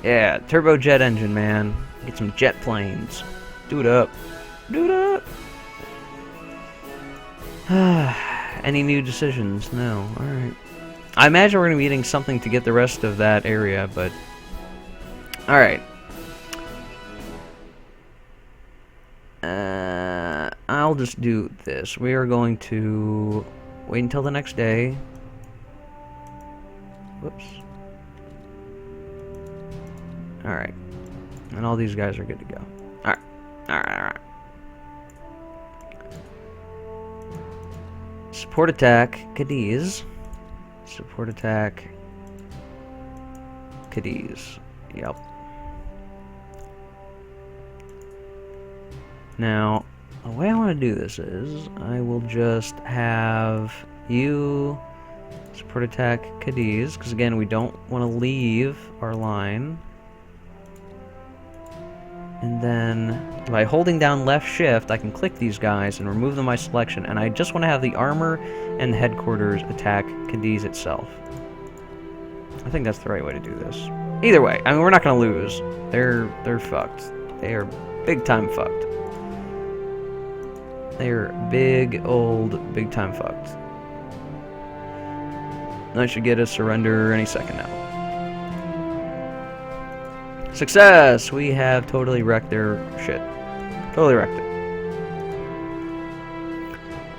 Yeah, turbojet engine, man. Get some jet planes. Do it up. Do it up! Any new decisions? No. Alright. I imagine we're going to be eating something to get the rest of that area, but... Alright. I'll just do this. We are going to wait until the next day. Whoops. Alright. And all these guys are good to go. Alright. Alright. Support attack, Cadiz. Support attack, Cadiz. Yep. Now, the way I want to do this is, I will just have you support attack Cadiz, because again, we don't want to leave our line. And then, by holding down left shift, I can click these guys and remove them by selection, and I just want to have the armor and the headquarters attack Cadiz itself. I think that's the right way to do this. Either way, I mean, we're not going to lose. They're fucked. They are big time fucked. They are big, old, big time fucked. That should get a surrender any second now. Success! We have totally wrecked their shit. Totally wrecked it.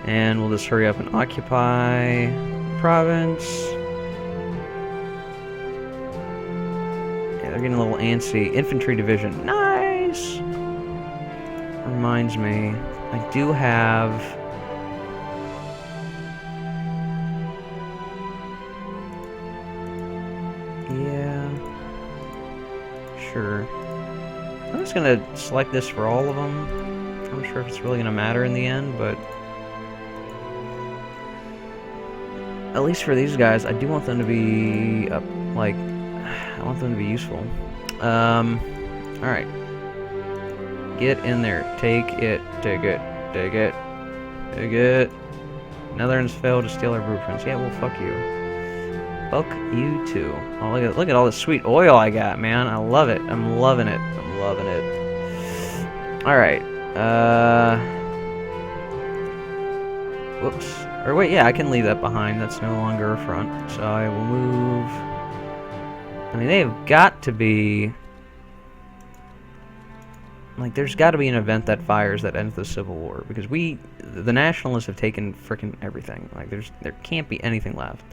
And we'll just hurry up and occupy the province. Yeah, they're getting a little antsy. Infantry division. Nice! Reminds me, I do have... Yeah... Sure. I'm just gonna select this for all of them. I'm not sure if it's really gonna matter in the end, but... At least for these guys, I do want them to be, like... I want them to be useful. Alright. Get in there. Take it. Take it. Take it. Take it. Netherlands failed to steal our blueprints. Yeah, well, fuck you. Fuck you too. Oh, look at all this sweet oil I got, man. I love it. I'm loving it. I'm loving it. Alright. Whoops. Or wait, yeah, I can leave that behind. That's no longer a front. So I will move... I mean, they've got to be... Like, there's got to be an event that fires that ends the Civil War, because the nationalists have taken frickin' everything. Like, there can't be anything left.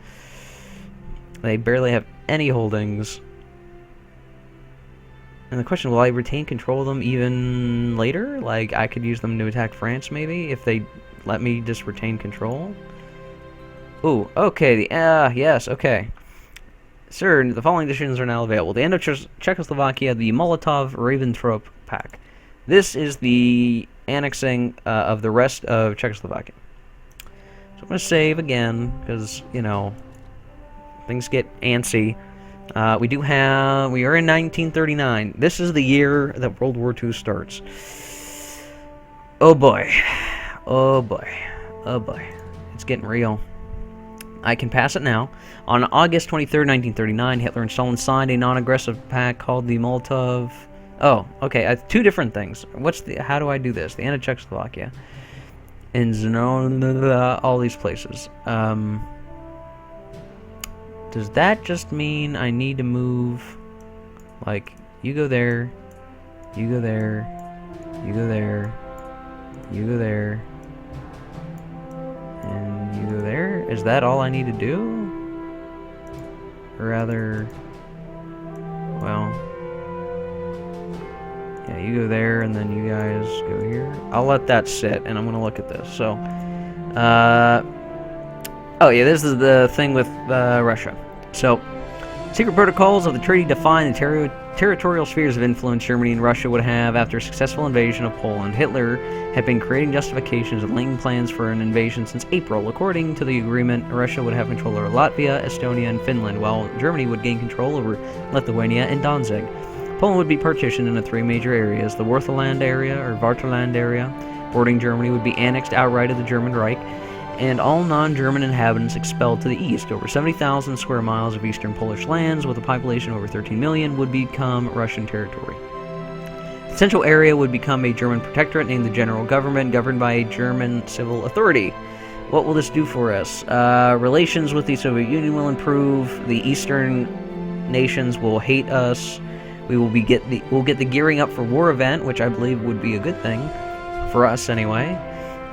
They barely have any holdings. And the question, will I retain control of them even later? Like, I could use them to attack France, maybe, if they let me just retain control? Ooh, okay, yes, okay. Sir, the following decisions are now available. The end of Czechoslovakia, the Molotov-Ribbentrop Pact. This is the annexing of the rest of Czechoslovakia. So I'm going to save again, because, you know, things get antsy. We are in 1939. This is the year that World War II starts. Oh boy. Oh boy. Oh boy. It's getting real. I can pass it now. On August 23rd, 1939, Hitler and Stalin signed a non-aggressive pact called the Molotov... Oh, okay, two different things. How do I do this? The end of Czechoslovakia. In all these places. Does that just mean I need to move, like, you go there, you go there, you go there, you go there, and you go there? Is that all I need to do? Or rather, well, yeah, you go there, and then you guys go here. I'll let that sit, and I'm going to look at this. So, oh yeah, this is the thing with Russia. So, secret protocols of the treaty define the territorial spheres of influence Germany and Russia would have after a successful invasion of Poland. Hitler had been creating justifications and laying plans for an invasion since April. According to the agreement, Russia would have control over Latvia, Estonia, and Finland, while Germany would gain control over Lithuania and Danzig. Poland would be partitioned into three major areas. The Wartheland area, or Vaterland area, bordering Germany, would be annexed outright of the German Reich, and all non-German inhabitants expelled to the east. Over 70,000 square miles of eastern Polish lands, with a population of over 13 million, would become Russian territory. The central area would become a German protectorate named the General Government, governed by a German civil authority. What will this do for us? Relations with the Soviet Union will improve. The eastern nations will hate us. We'll get the gearing up for war event, which I believe would be a good thing for us anyway.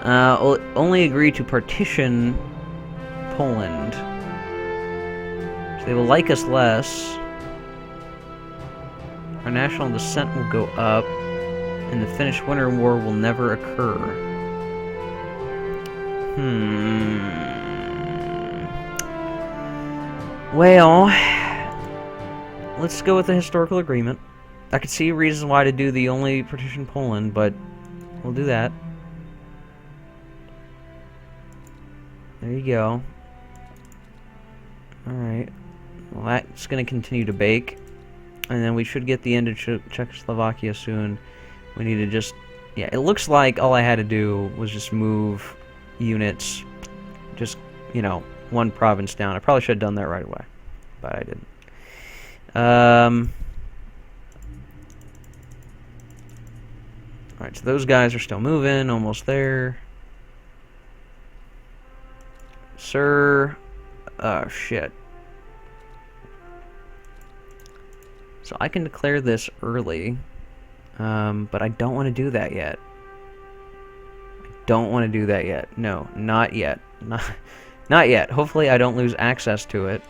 Only agree to partition Poland. So they will like us less. Our national descent will go up, and the Finnish Winter War will never occur. Well, let's go with the historical agreement. I could see reasons why to do the only partition Poland, but we'll do that. There you go. Alright. Well, that's going to continue to bake. And then we should get the end of Czechoslovakia soon. We need to just... Yeah, it looks like all I had to do was just move units. Just, you know, one province down. I probably should have done that right away. But I didn't. Alright, so those guys are still moving. Almost there. Sir, shit. So I can declare this early, but I don't want to do that yet. No, not yet. Not yet. Hopefully I don't lose access to it.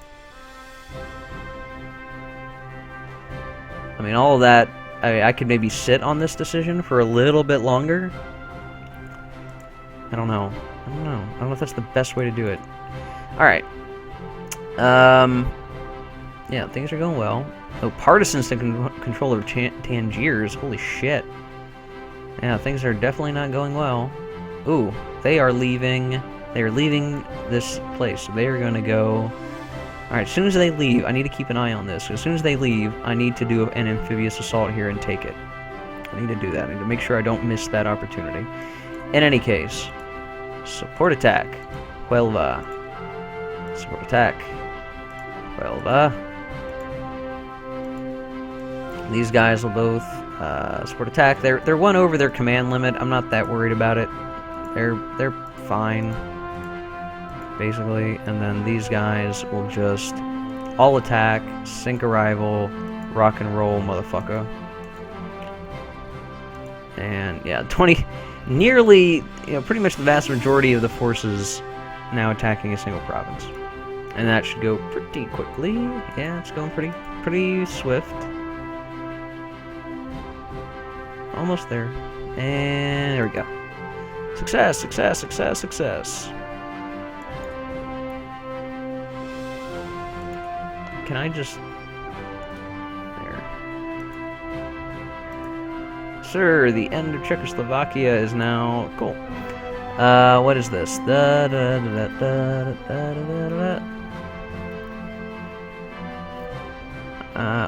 I mean, all of that, I could maybe sit on this decision for a little bit longer. I don't know. I don't know if that's the best way to do it. Alright. Yeah, things are going well. Oh, partisans to control over Tangiers. Holy shit. Yeah, things are definitely not going well. Ooh, they are leaving. They are leaving this place. They are going to go... Alright, as soon as they leave, I need to keep an eye on this. As soon as they leave, I need to do an amphibious assault here and take it. I need to do that. I need to make sure I don't miss that opportunity. In any case... Support attack. Huelva. Support attack. Huelva. These guys will both support attack. They're one over their command limit. I'm not that worried about it. They're fine, basically. And then these guys will just all attack, sink a rival, rock and roll, motherfucker. And yeah, 20, nearly, pretty much the vast majority of the forces now attacking a single province. And that should go pretty quickly. Yeah, it's going pretty swift. Almost there. And there we go. Success, success, success, success. Can I just... There. Sir, the end of Czechoslovakia is now... Cool. What is this?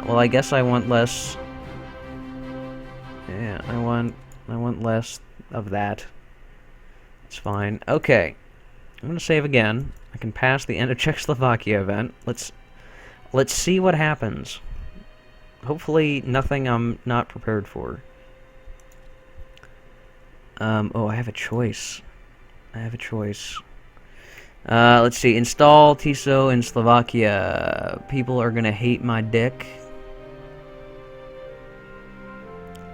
Well, I guess I want less... Yeah, I want less of that. It's fine. Okay. I'm gonna save again. I can pass the end of Czechoslovakia event. Let's see what happens. Hopefully nothing I'm not prepared for. Oh, I have a choice. Let's see. Install TISO in Slovakia. People are gonna hate my dick.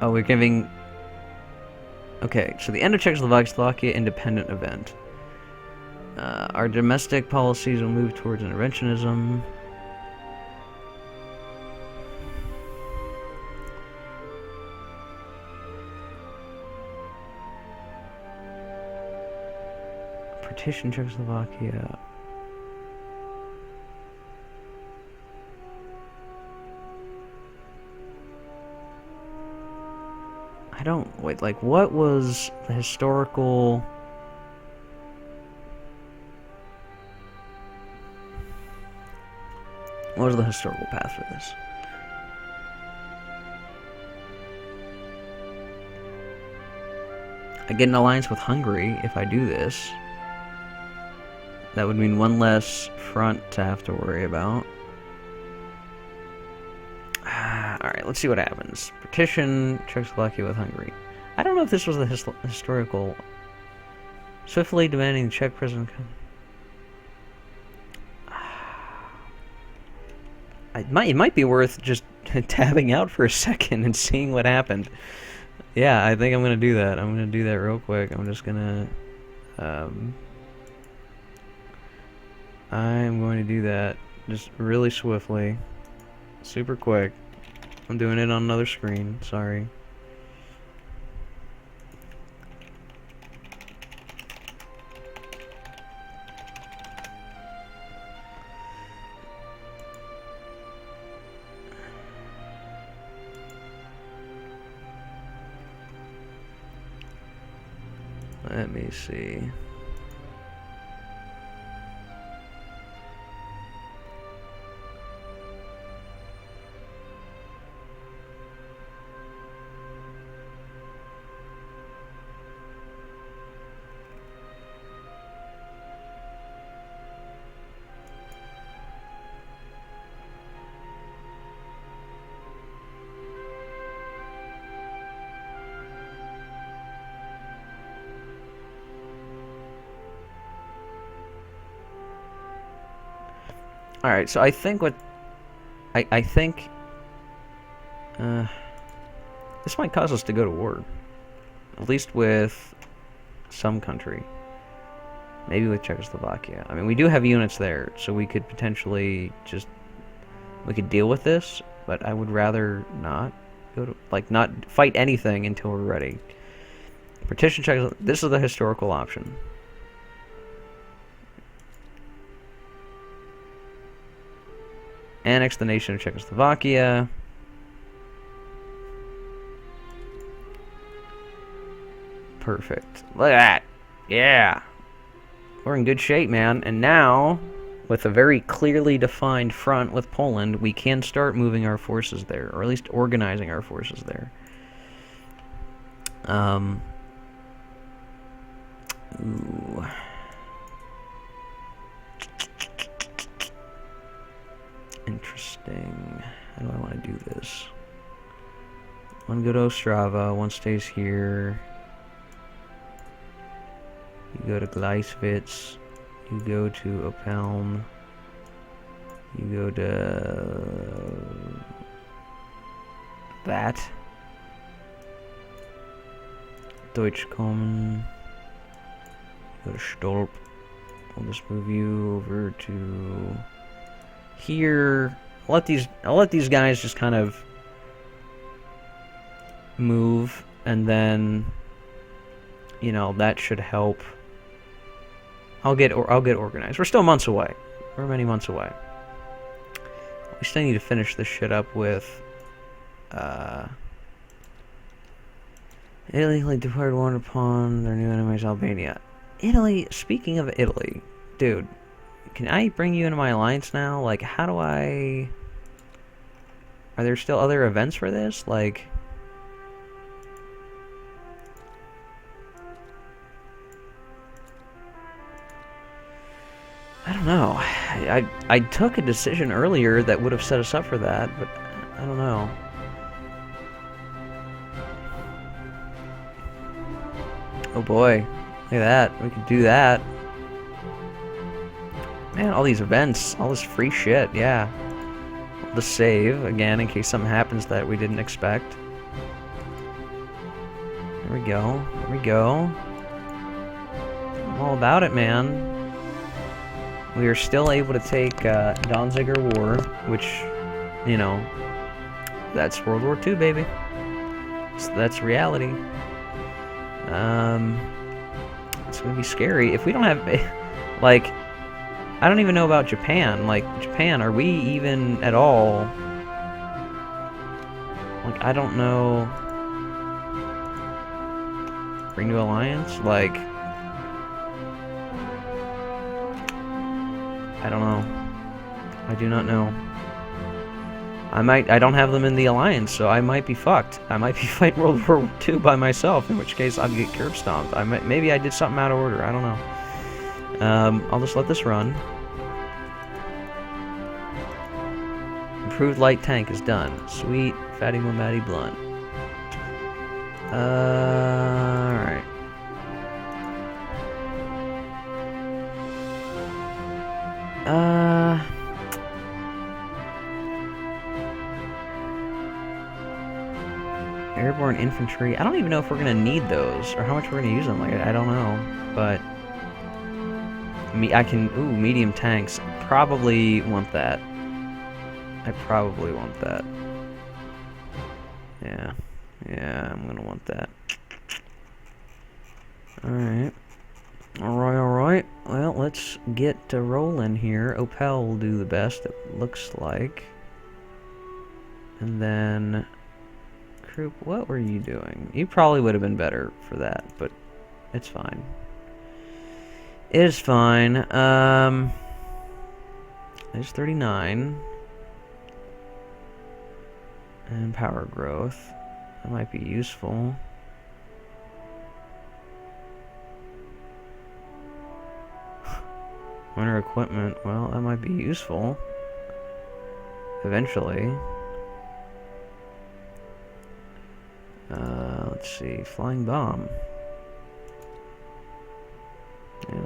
Oh, we're giving... Okay, so the end of Czechoslovakia independent event. Our domestic policies will move towards interventionism. Partition Czechoslovakia. I don't... Wait, like, what was the historical... What was the historical path for this? I get an alliance with Hungary if I do this. That would mean one less front to have to worry about. Alright, let's see what happens. Partition Czechoslovakia with Hungary. I don't know if this was the historical... Swiftly demanding the Czech president... It might be worth just tabbing out for a second and seeing what happened. Yeah, I think I'm gonna do that. I'm gonna do that real quick. I'm just gonna... I'm going to do that just really swiftly. Super quick. I'm doing it on another screen. Sorry. Let me see. Alright, so I think what... I think... this might cause us to go to war. At least with some country. Maybe with Czechoslovakia. I mean, we do have units there, so we could potentially just... We could deal with this, but I would rather not go to... Like, not fight anything until we're ready. Partition Czechoslovakia... This is the historical option. Annex the nation of Czechoslovakia. Perfect. Look at that. Yeah. We're in good shape, man. And now, with a very clearly defined front with Poland, we can start moving our forces there, or at least organizing our forces there. Ooh. Interesting. How do I want to do this? One go to Ostrava, one stays here. You go to Gleiswitz. You go to Opeln. You go to... that. Deutsch kommen. Go to Stolp. I'll just move you over to here. I'll let these guys just kind of move, and then, you know, that should help. I'll get organized. We're still months away. We're many months away. We still need to finish this shit up with Italy declared war upon their new enemies, Albania. Italy, speaking of Italy, dude, can I bring you into my alliance now? Like, how do I... Are there still other events for this? Like... I don't know. I took a decision earlier that would have set us up for that, but I don't know. Oh boy. Look at that. We could do that. Man, all these events, all this free shit, yeah. The save, again, in case something happens that we didn't expect. There we go. There we go. I'm all about it, man. We are still able to take Danziger War, which, you know, that's World War II, baby. So that's reality. It's gonna be scary. If we don't have, like, I don't even know about Japan. Like, Japan, are we even at all? Like, I don't know. Bring to alliance? Like, I don't know. I do not know. I don't have them in the alliance, so I might be fucked. I might be fighting World War II by myself, in which case I'll get curb stomped. Maybe I did something out of order, I don't know. I'll just let this run. Improved light tank is done. Sweet, fatty Mombati blunt. Alright. Airborne infantry. I don't even know if we're gonna need those or how much we're gonna use them. Like, I don't know, but I can. Ooh, medium tanks. Probably want that. I probably want that. Yeah, I'm gonna want that. Alright. Alright. Well, let's get to rolling here. Opel will do the best, it looks like. And then... Croup, what were you doing? You probably would have been better for that, but it's fine. It is fine. There's 39. And power growth. That might be useful. Winter equipment, well, that might be useful. Eventually. Let's see, flying bomb. Yeah.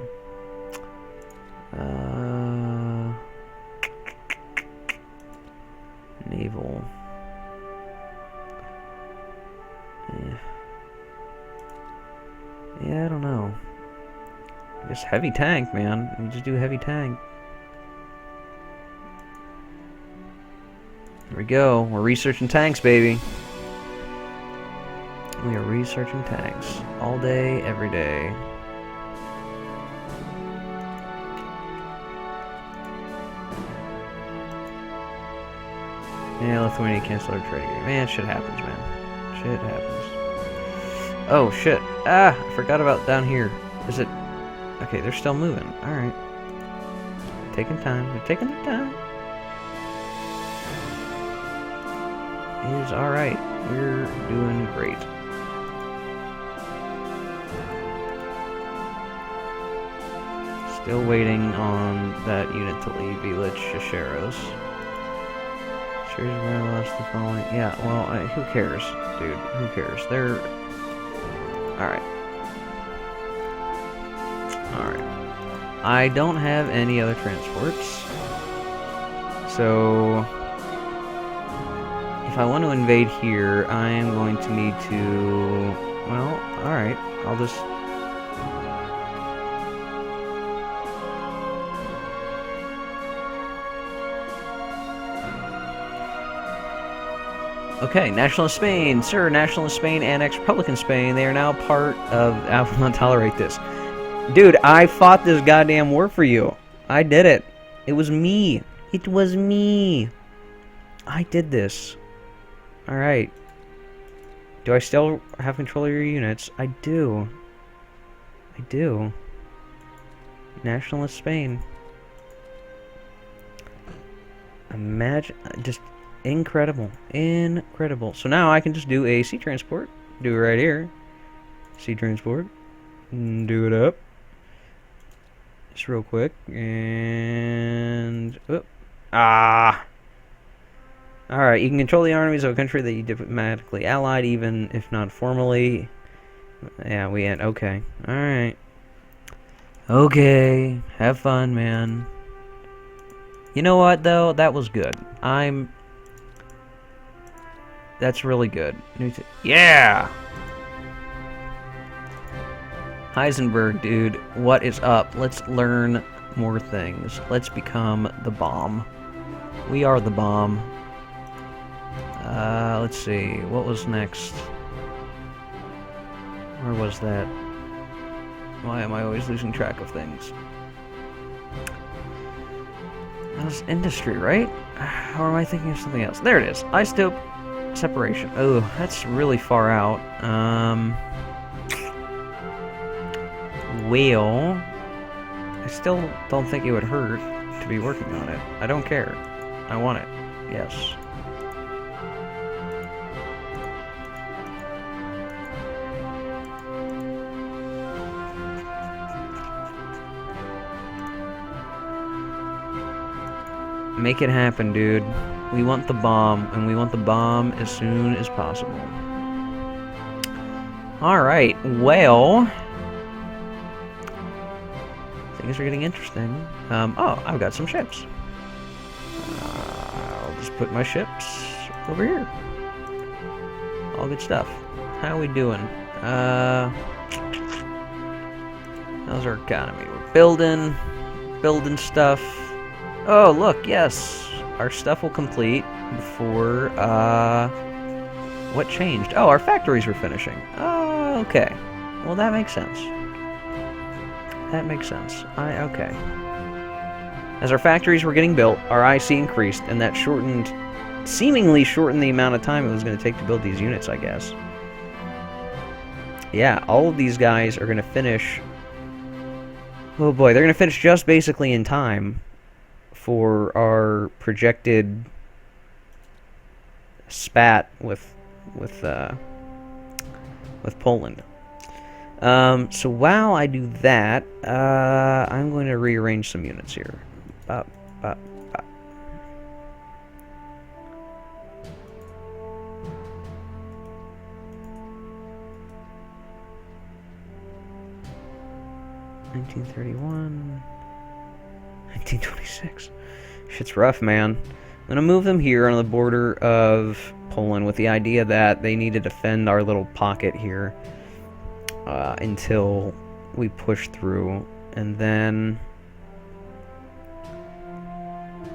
Naval. Yeah, I don't know. I guess heavy tank, man. We just do heavy tank. There we go. We're researching tanks, baby. We are researching tanks. All day, every day. Yeah, Lithuania canceled our trade agreement. Man, shit happens, man. Shit happens. Oh, shit. Ah, I forgot about down here. Is it... Okay, they're still moving. Alright. Taking time. They're taking their time. It is alright. We're doing great. Still waiting on that unit to leave Village Shisheros. Shares where I lost the following. Yeah, well, who cares, dude? Who cares? They're... Alright. Alright. I don't have any other transports. So... If I want to invade here, I am going to need to Well, alright. I'll just... Okay, Nationalist Spain. Sir, Nationalist Spain annexed Republican Spain. They are now part of... I will not tolerate this. Dude, I fought this goddamn war for you. I did it. It was me. It was me. I did this. Alright. Do I still have control of your units? I do. I do. Nationalist Spain. Imagine... Just... Incredible. Incredible. So now I can just do a sea transport. Do it right here. Sea transport. Do it up. Just real quick. And... Oh. Ah! Alright, you can control the armies of a country that you diplomatically allied, even if not formally. Yeah, we end. Okay. Alright. Okay. Have fun, man. You know what, though? That was good. That's really good. Yeah! Heisenberg, dude, what is up? Let's learn more things. Let's become the bomb. We are the bomb. Let's see. What was next? Where was that? Why am I always losing track of things? That was industry, right? Or am I thinking of something else? There it is. Isotope separation. Oh, that's really far out. Well, I still don't think it would hurt to be working on it. I don't care. I want it. Yes. Make it happen, dude. We want the bomb, and we want the bomb as soon as possible. Alright, well... Things are getting interesting. Oh, I've got some ships. I'll just put my ships over here. All good stuff. How we doing? How's our economy? We're building stuff. Oh, look, yes. Our stuff will complete before, what changed? Oh, our factories were finishing. Oh, okay. Well, that makes sense. That makes sense. Okay. As our factories were getting built, our IC increased, and that seemingly shortened the amount of time it was going to take to build these units, I guess. Yeah, all of these guys are going to finish... Oh boy, they're going to finish just basically in time for our projected spat with Poland. So while I do that, I'm going to rearrange some units here. Bop, bop, bop. (1931) 1926. Shit's rough, man. I'm gonna move them here on the border of Poland with the idea that they need to defend our little pocket here until we push through, and then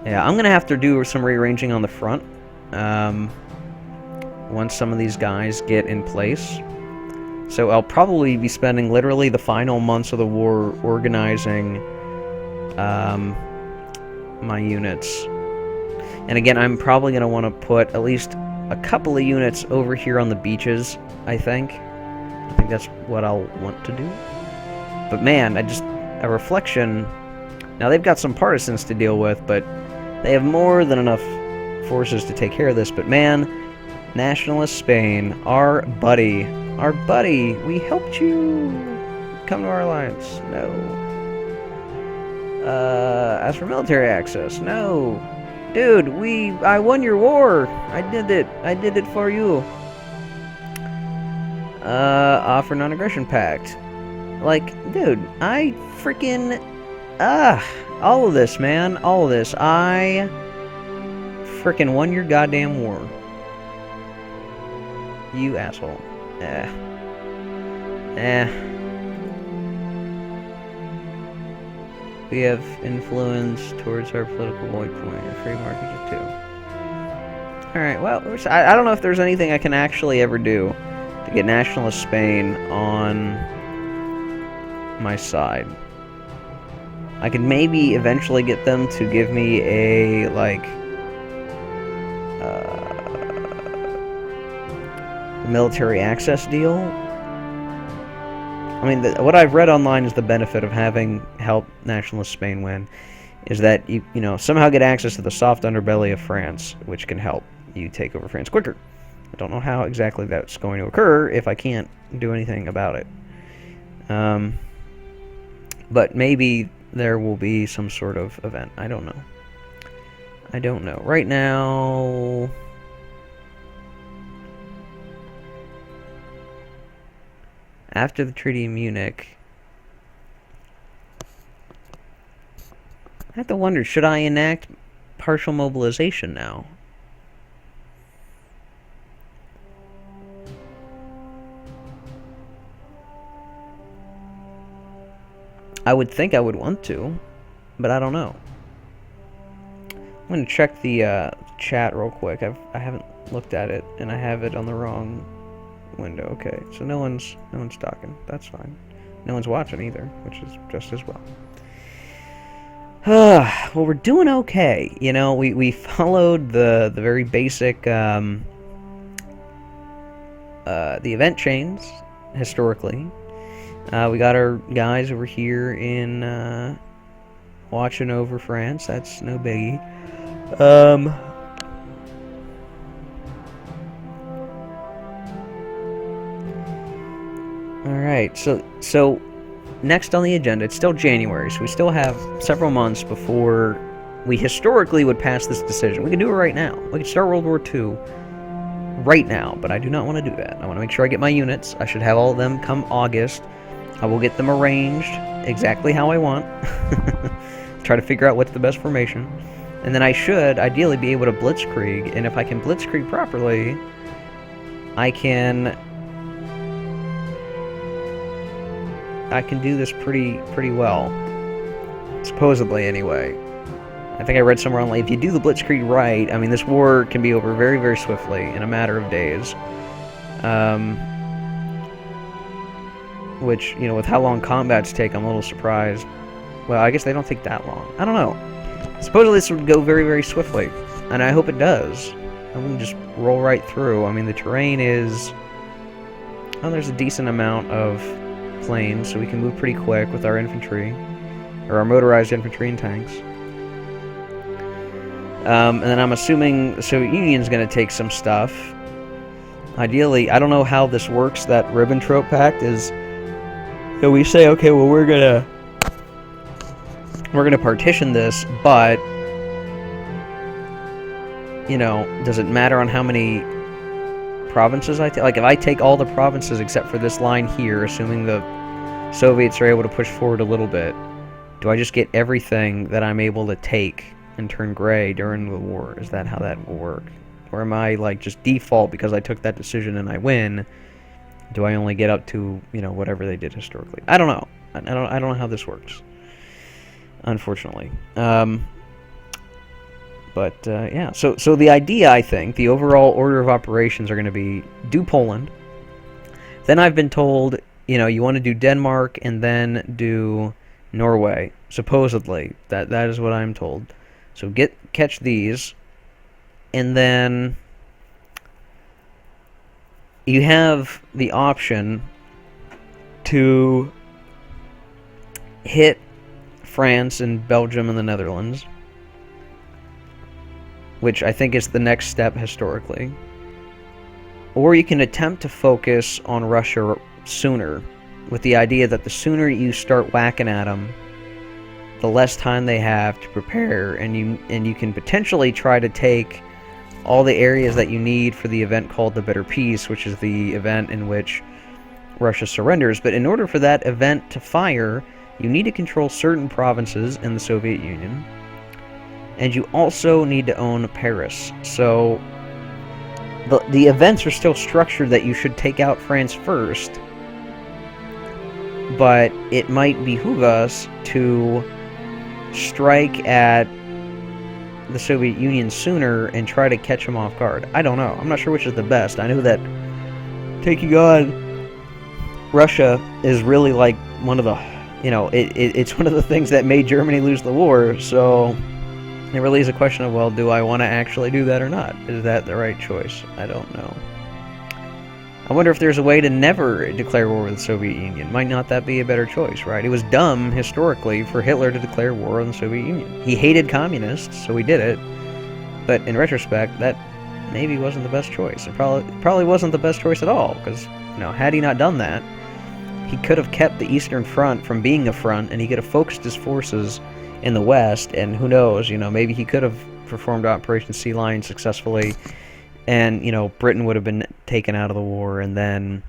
yeah, I'm gonna have to do some rearranging on the front once some of these guys get in place. So I'll probably be spending literally the final months of the war organizing my units. And again, I'm probably going to want to put at least a couple of units over here on the beaches, I think. I think that's what I'll want to do. But man, a reflection... Now, they've got some partisans to deal with, but they have more than enough forces to take care of this. But man, Nationalist Spain, our buddy, we helped you come to our alliance. No. As for military access, no. Dude, I won your war. I did it for you. Offer non-aggression pact. Like, dude, I freaking, all of this, man, all of this. I freaking won your goddamn war. You asshole. We have influence towards our political void point. A free market of 2. Alright, well, I don't know if there's anything I can actually ever do to get Nationalist Spain on my side. I could maybe eventually get them to give me a, like, military access deal. I mean, what I've read online is the benefit of having helped Nationalist Spain win is that you know, somehow get access to the soft underbelly of France, which can help you take over France quicker. I don't know how exactly that's going to occur if I can't do anything about it. But maybe there will be some sort of event. I don't know. I don't know. Right now, after the Treaty of Munich, I have to wonder, should I enact partial mobilization now? I would think I would want to, but I don't know. I'm going to check the chat real quick. I haven't looked at it, and I have it on the wrong window. Okay, so no one's talking. That's fine. No one's watching either, which is just as well. Well, we're doing okay. You know, we followed the very basic the event chains historically. We got our guys over here in watching over France. That's no biggie. Alright, so next on the agenda, it's still January, so we still have several months before we historically would pass this decision. We can do it right now. We can start World War II right now, but I do not want to do that. I want to make sure I get my units. I should have all of them come August. I will get them arranged exactly how I want. Try to figure out what's the best formation. And then I should ideally be able to blitzkrieg, and if I can blitzkrieg properly, I can do this pretty well. Supposedly, anyway. I think I read somewhere online, if you do the blitzkrieg right, I mean, this war can be over very, very swiftly, in a matter of days. Which, you know, with how long combats take, I'm a little surprised. Well, I guess they don't take that long. I don't know. Supposedly this would go very, very swiftly, and I hope it does. I wouldn't just roll right through. I mean, the terrain is... Oh, there's a decent amount of plains, so we can move pretty quick with our infantry, or our motorized infantry and tanks. And then I'm assuming the Soviet Union's going to take some stuff. Ideally, I don't know how this works, that Ribbentrop Pact is... So we say, okay, well, we're gonna partition this, but, you know, does it matter on how many provinces I take? Like, if I take all the provinces except for this line here, assuming the Soviets are able to push forward a little bit, do I just get everything that I'm able to take and turn gray during the war? Is that how that will work? Or am I, like, just default because I took that decision and I win? Do I only get up to, you know, whatever they did historically? I don't know. I don't know how this works, unfortunately. Yeah. So the idea, I think, the overall order of operations are going to be do Poland. Then I've been told, you know, you want to do Denmark and then do Norway. Supposedly, that is what I'm told. So catch these, and then you have the option to hit France and Belgium and the Netherlands, which I think is the next step historically. Or you can attempt to focus on Russia sooner, with the idea that the sooner you start whacking at them, the less time they have to prepare, and you can potentially try to take all the areas that you need for the event called the Bitter Peace, which is the event in which Russia surrenders. But in order for that event to fire, you need to control certain provinces in the Soviet Union, and you also need to own Paris. So the events are still structured that you should take out France first, but it might behoove us to strike at the Soviet Union sooner and try to catch them off guard. I don't know. I'm not sure which is the best. I know that taking on Russia is really like one of the, it's one of the things that made Germany lose the war, so it really is a question of, well, do I want to actually do that or not? Is that the right choice? I don't know. I wonder if there's a way to never declare war with the Soviet Union. Might not that be a better choice, right? It was dumb, historically, for Hitler to declare war on the Soviet Union. He hated communists, so he did it. But in retrospect, that maybe wasn't the best choice. It probably wasn't the best choice at all, because, had he not done that, he could have kept the Eastern Front from being a front, and he could have focused his forces in the West, and who knows, maybe he could have performed Operation Sea Lion successfully, and, Britain would have been taken out of the war, and then,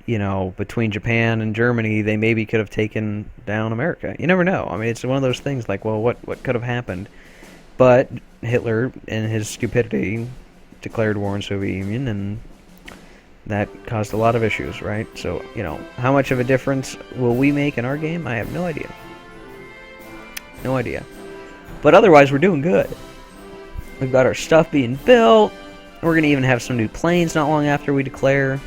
between Japan and Germany, they maybe could have taken down America. You never know. I mean, it's one of those things like, well, what could have happened? But Hitler, in his stupidity, declared war on the Soviet Union, and that caused a lot of issues, right? So, how much of a difference will we make in our game? I have no idea. No idea. But otherwise, we're doing good. We've got our stuff being built. We're going to even have some new planes not long after we declare.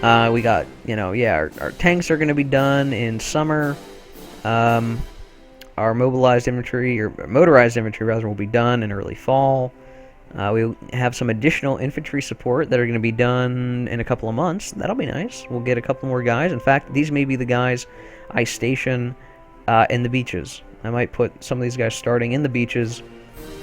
We got, our tanks are going to be done in summer. Our motorized infantry, rather, will be done in early fall. We have some additional infantry support that are going to be done in a couple of months. That'll be nice. We'll get a couple more guys. In fact, these may be the guys I station in the beaches. I might put some of these guys starting in the beaches,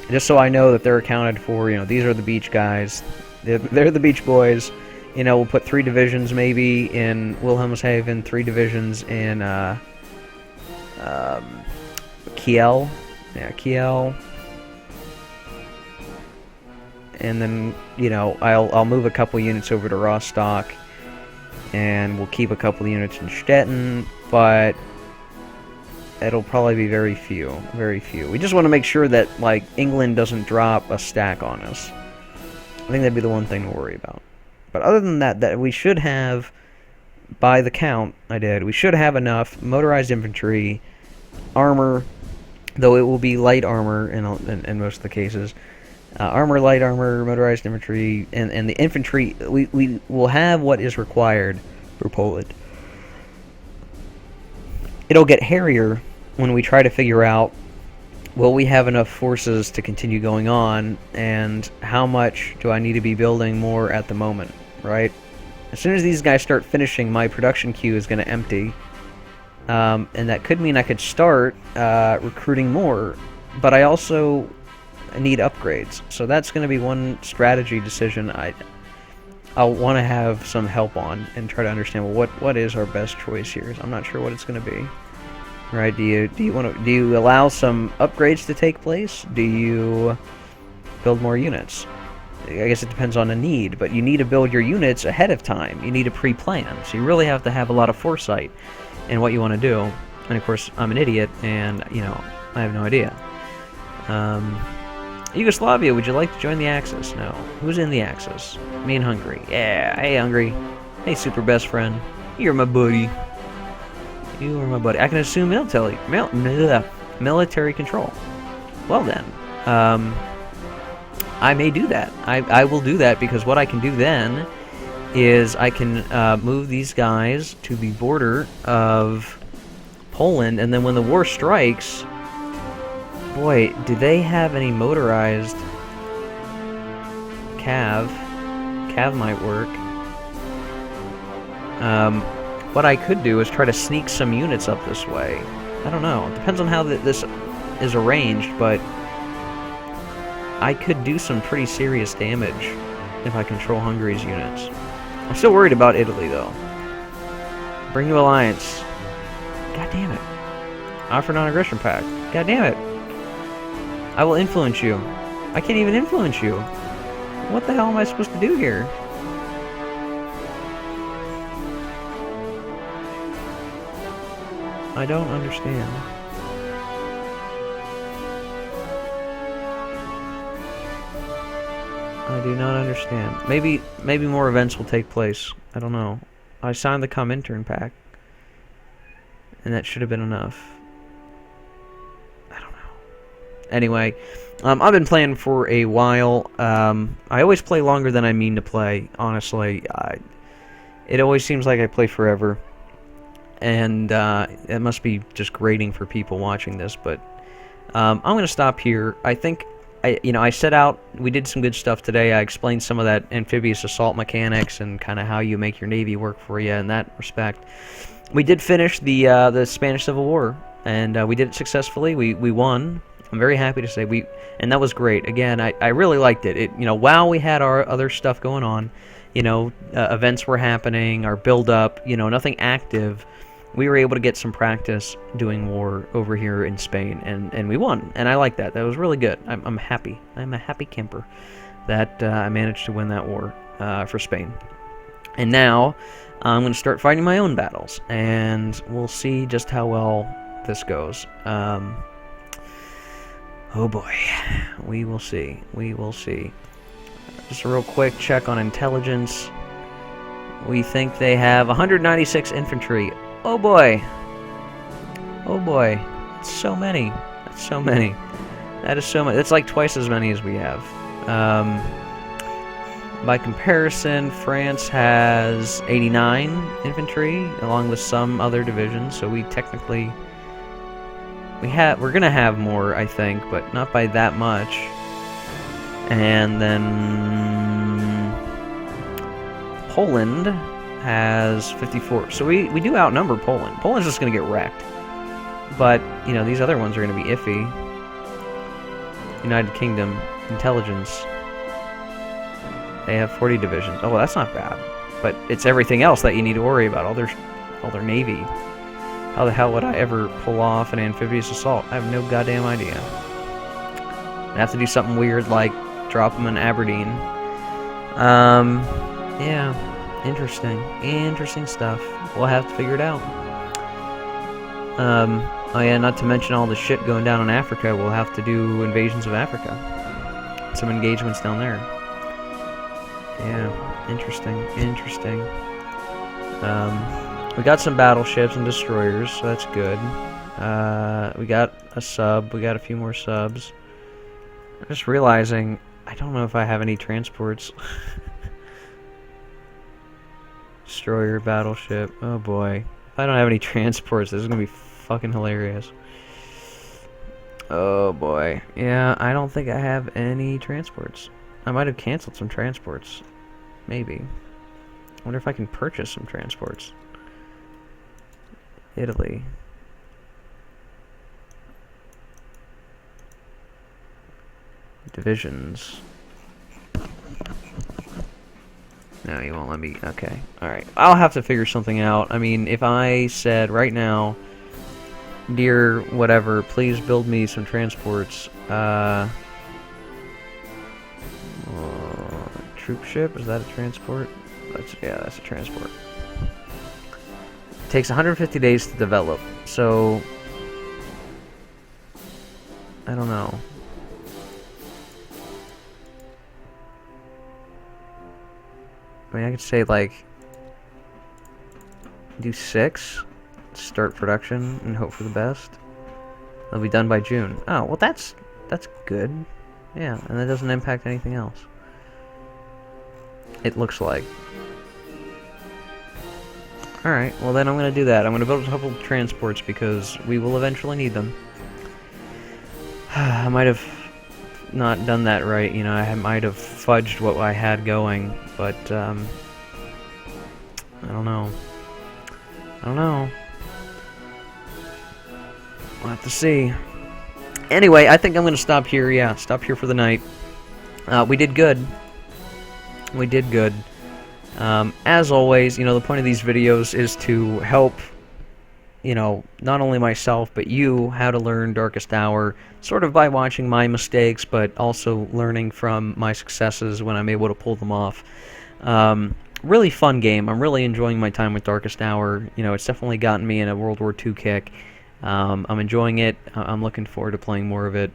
just so I know that they're accounted for. These are the beach guys. They're the beach boys. We'll put 3 divisions maybe in Wilhelmshaven, 3 divisions in Kiel. Yeah, Kiel. And then, I'll move a couple units over to Rostock, and we'll keep a couple units in Stettin, but it'll probably be very few. Very few. We just want to make sure that, England doesn't drop a stack on us. I think that'd be the one thing to worry about. But other than that we should have, by the count we should have enough motorized infantry, armor, though it will be light armor in most of the cases. Armor, light armor, motorized infantry, and the infantry, we will have what is required for Poland. It'll get hairier when we try to figure out, will we have enough forces to continue going on, and how much do I need to be building more at the moment, right? As soon as these guys start finishing, my production queue is going to empty, and that could mean I could start recruiting more, but I also need upgrades. So that's going to be one strategy decision I'll want to have some help on, and try to understand, well, what is our best choice here? I'm not sure what it's going to be. Right? Do you allow some upgrades to take place? Do you build more units? I guess it depends on the need, but you need to build your units ahead of time. You need to pre-plan. So you really have to have a lot of foresight in what you want to do. And of course, I'm an idiot, and I have no idea. Yugoslavia, would you like to join the Axis? No. Who's in the Axis? Me and Hungary. Yeah, hey Hungary. Hey super best friend. You're my buddy. You are my buddy. I can assume military control. Well then, I may do that. I will do that, because what I can do then is I can move these guys to the border of Poland, and then when the war strikes, boy, do they have any motorized Cav? Cav might work. What I could do is try to sneak some units up this way. I don't know. It depends on how this is arranged, but I could do some pretty serious damage if I control Hungary's units. I'm still worried about Italy, though. Bring new alliance. God damn it. Offer non-aggression pact. God damn it. I will influence you. I can't even influence you. What the hell am I supposed to do here? I don't understand. I do not understand. Maybe more events will take place. I don't know. I signed the Comintern pact. and that should have been enough. I don't know. Anyway, I've been playing for a while. I always play longer than I mean to play, honestly. It always seems like I play forever, and it must be just grating for people watching this, but I'm going to stop here. I think, I set out, we did some good stuff today. I explained some of that amphibious assault mechanics and kind of how you make your Navy work for you in that respect. We did finish the Spanish Civil War, and we did it successfully. We won. I'm very happy to say and that was great. Again, I really liked it. While we had our other stuff going on, events were happening, our build-up, nothing active, we were able to get some practice doing war over here in Spain, and we won, and I like that. That was really good. I'm happy. I'm a happy camper that I managed to win that war for Spain. And now I'm going to start fighting my own battles, and we'll see just how well this goes. Oh boy, we will see. We will see. Just a real quick check on intelligence. We think they have 196 infantry. Oh boy. Oh boy. That's so many. That's so many. That is so many. That's like twice as many as we have. By comparison, France has 89 infantry, along with some other divisions, so we technically... We're gonna have more, I think, but not by that much. And then... Poland has 54. So we do outnumber Poland. Poland's just going to get wrecked. But, these other ones are going to be iffy. United Kingdom, intelligence. They have 40 divisions. Oh, well, that's not bad. But it's everything else that you need to worry about. All their navy. How the hell would I ever pull off an amphibious assault? I have no goddamn idea. I have to do something weird like drop them in Aberdeen. Yeah. Interesting stuff. We'll have to figure it out. Oh yeah, not to mention all the shit going down in Africa. We'll have to do invasions of Africa. Some engagements down there. Yeah, interesting. We got some battleships and destroyers, so that's good. We got a sub. We got a few more subs. I'm just realizing, I don't know if I have any transports. Destroyer, battleship. Oh boy. If I don't have any transports, this is gonna be fucking hilarious. Oh boy. Yeah, I don't think I have any transports. I might have canceled some transports. Maybe. I wonder if I can purchase some transports. Italy. Divisions. No, you won't let me. Okay. Alright. I'll have to figure something out. I mean, if I said right now, dear whatever, please build me some transports. Troop ship? Is that a transport? Yeah, that's a transport. It takes 150 days to develop. So, I don't know. I mean, I could say, like, do 6, start production, and hope for the best. They'll be done by June. Oh, well, that's good. Yeah, and that doesn't impact anything else. It looks like. Alright, well then I'm going to do that. I'm going to build a couple of transports because we will eventually need them. I might have not done that right, I might have fudged what I had going, but, I don't know. We'll have to see. Anyway, I think I'm going to stop here, yeah, stop here for the night. We did good. We did good. As always, the point of these videos is to help, not only myself, but you, how to learn Darkest Hour, sort of by watching my mistakes, but also learning from my successes when I'm able to pull them off. Really fun game. I'm really enjoying my time with Darkest Hour. It's definitely gotten me in a World War II kick. I'm enjoying it. I'm looking forward to playing more of it.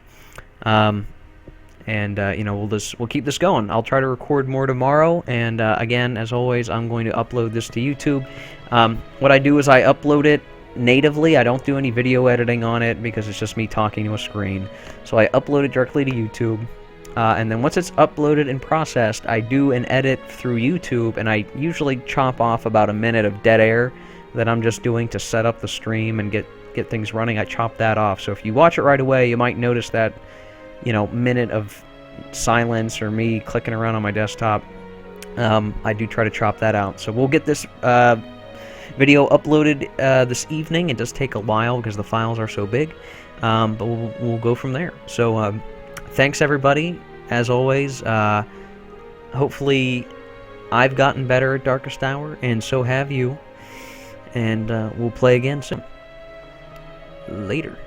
And we'll keep this going. I'll try to record more tomorrow, and again, as always, I'm going to upload this to YouTube. What I do is I upload it natively. I don't do any video editing on it because it's just me talking to a screen. So I upload it directly to YouTube. And then once it's uploaded and processed, I do an edit through YouTube, and I usually chop off about a minute of dead air that I'm just doing to set up the stream and get things running. I chop that off. So if you watch it right away, you might notice that, minute of silence or me clicking around on my desktop. I do try to chop that out. So we'll get this video uploaded this evening. It does take a while because the files are so big, but we'll go from there. So thanks everybody, as always. Hopefully I've gotten better at Darkest Hour, and so have you, and we'll play again soon. Later.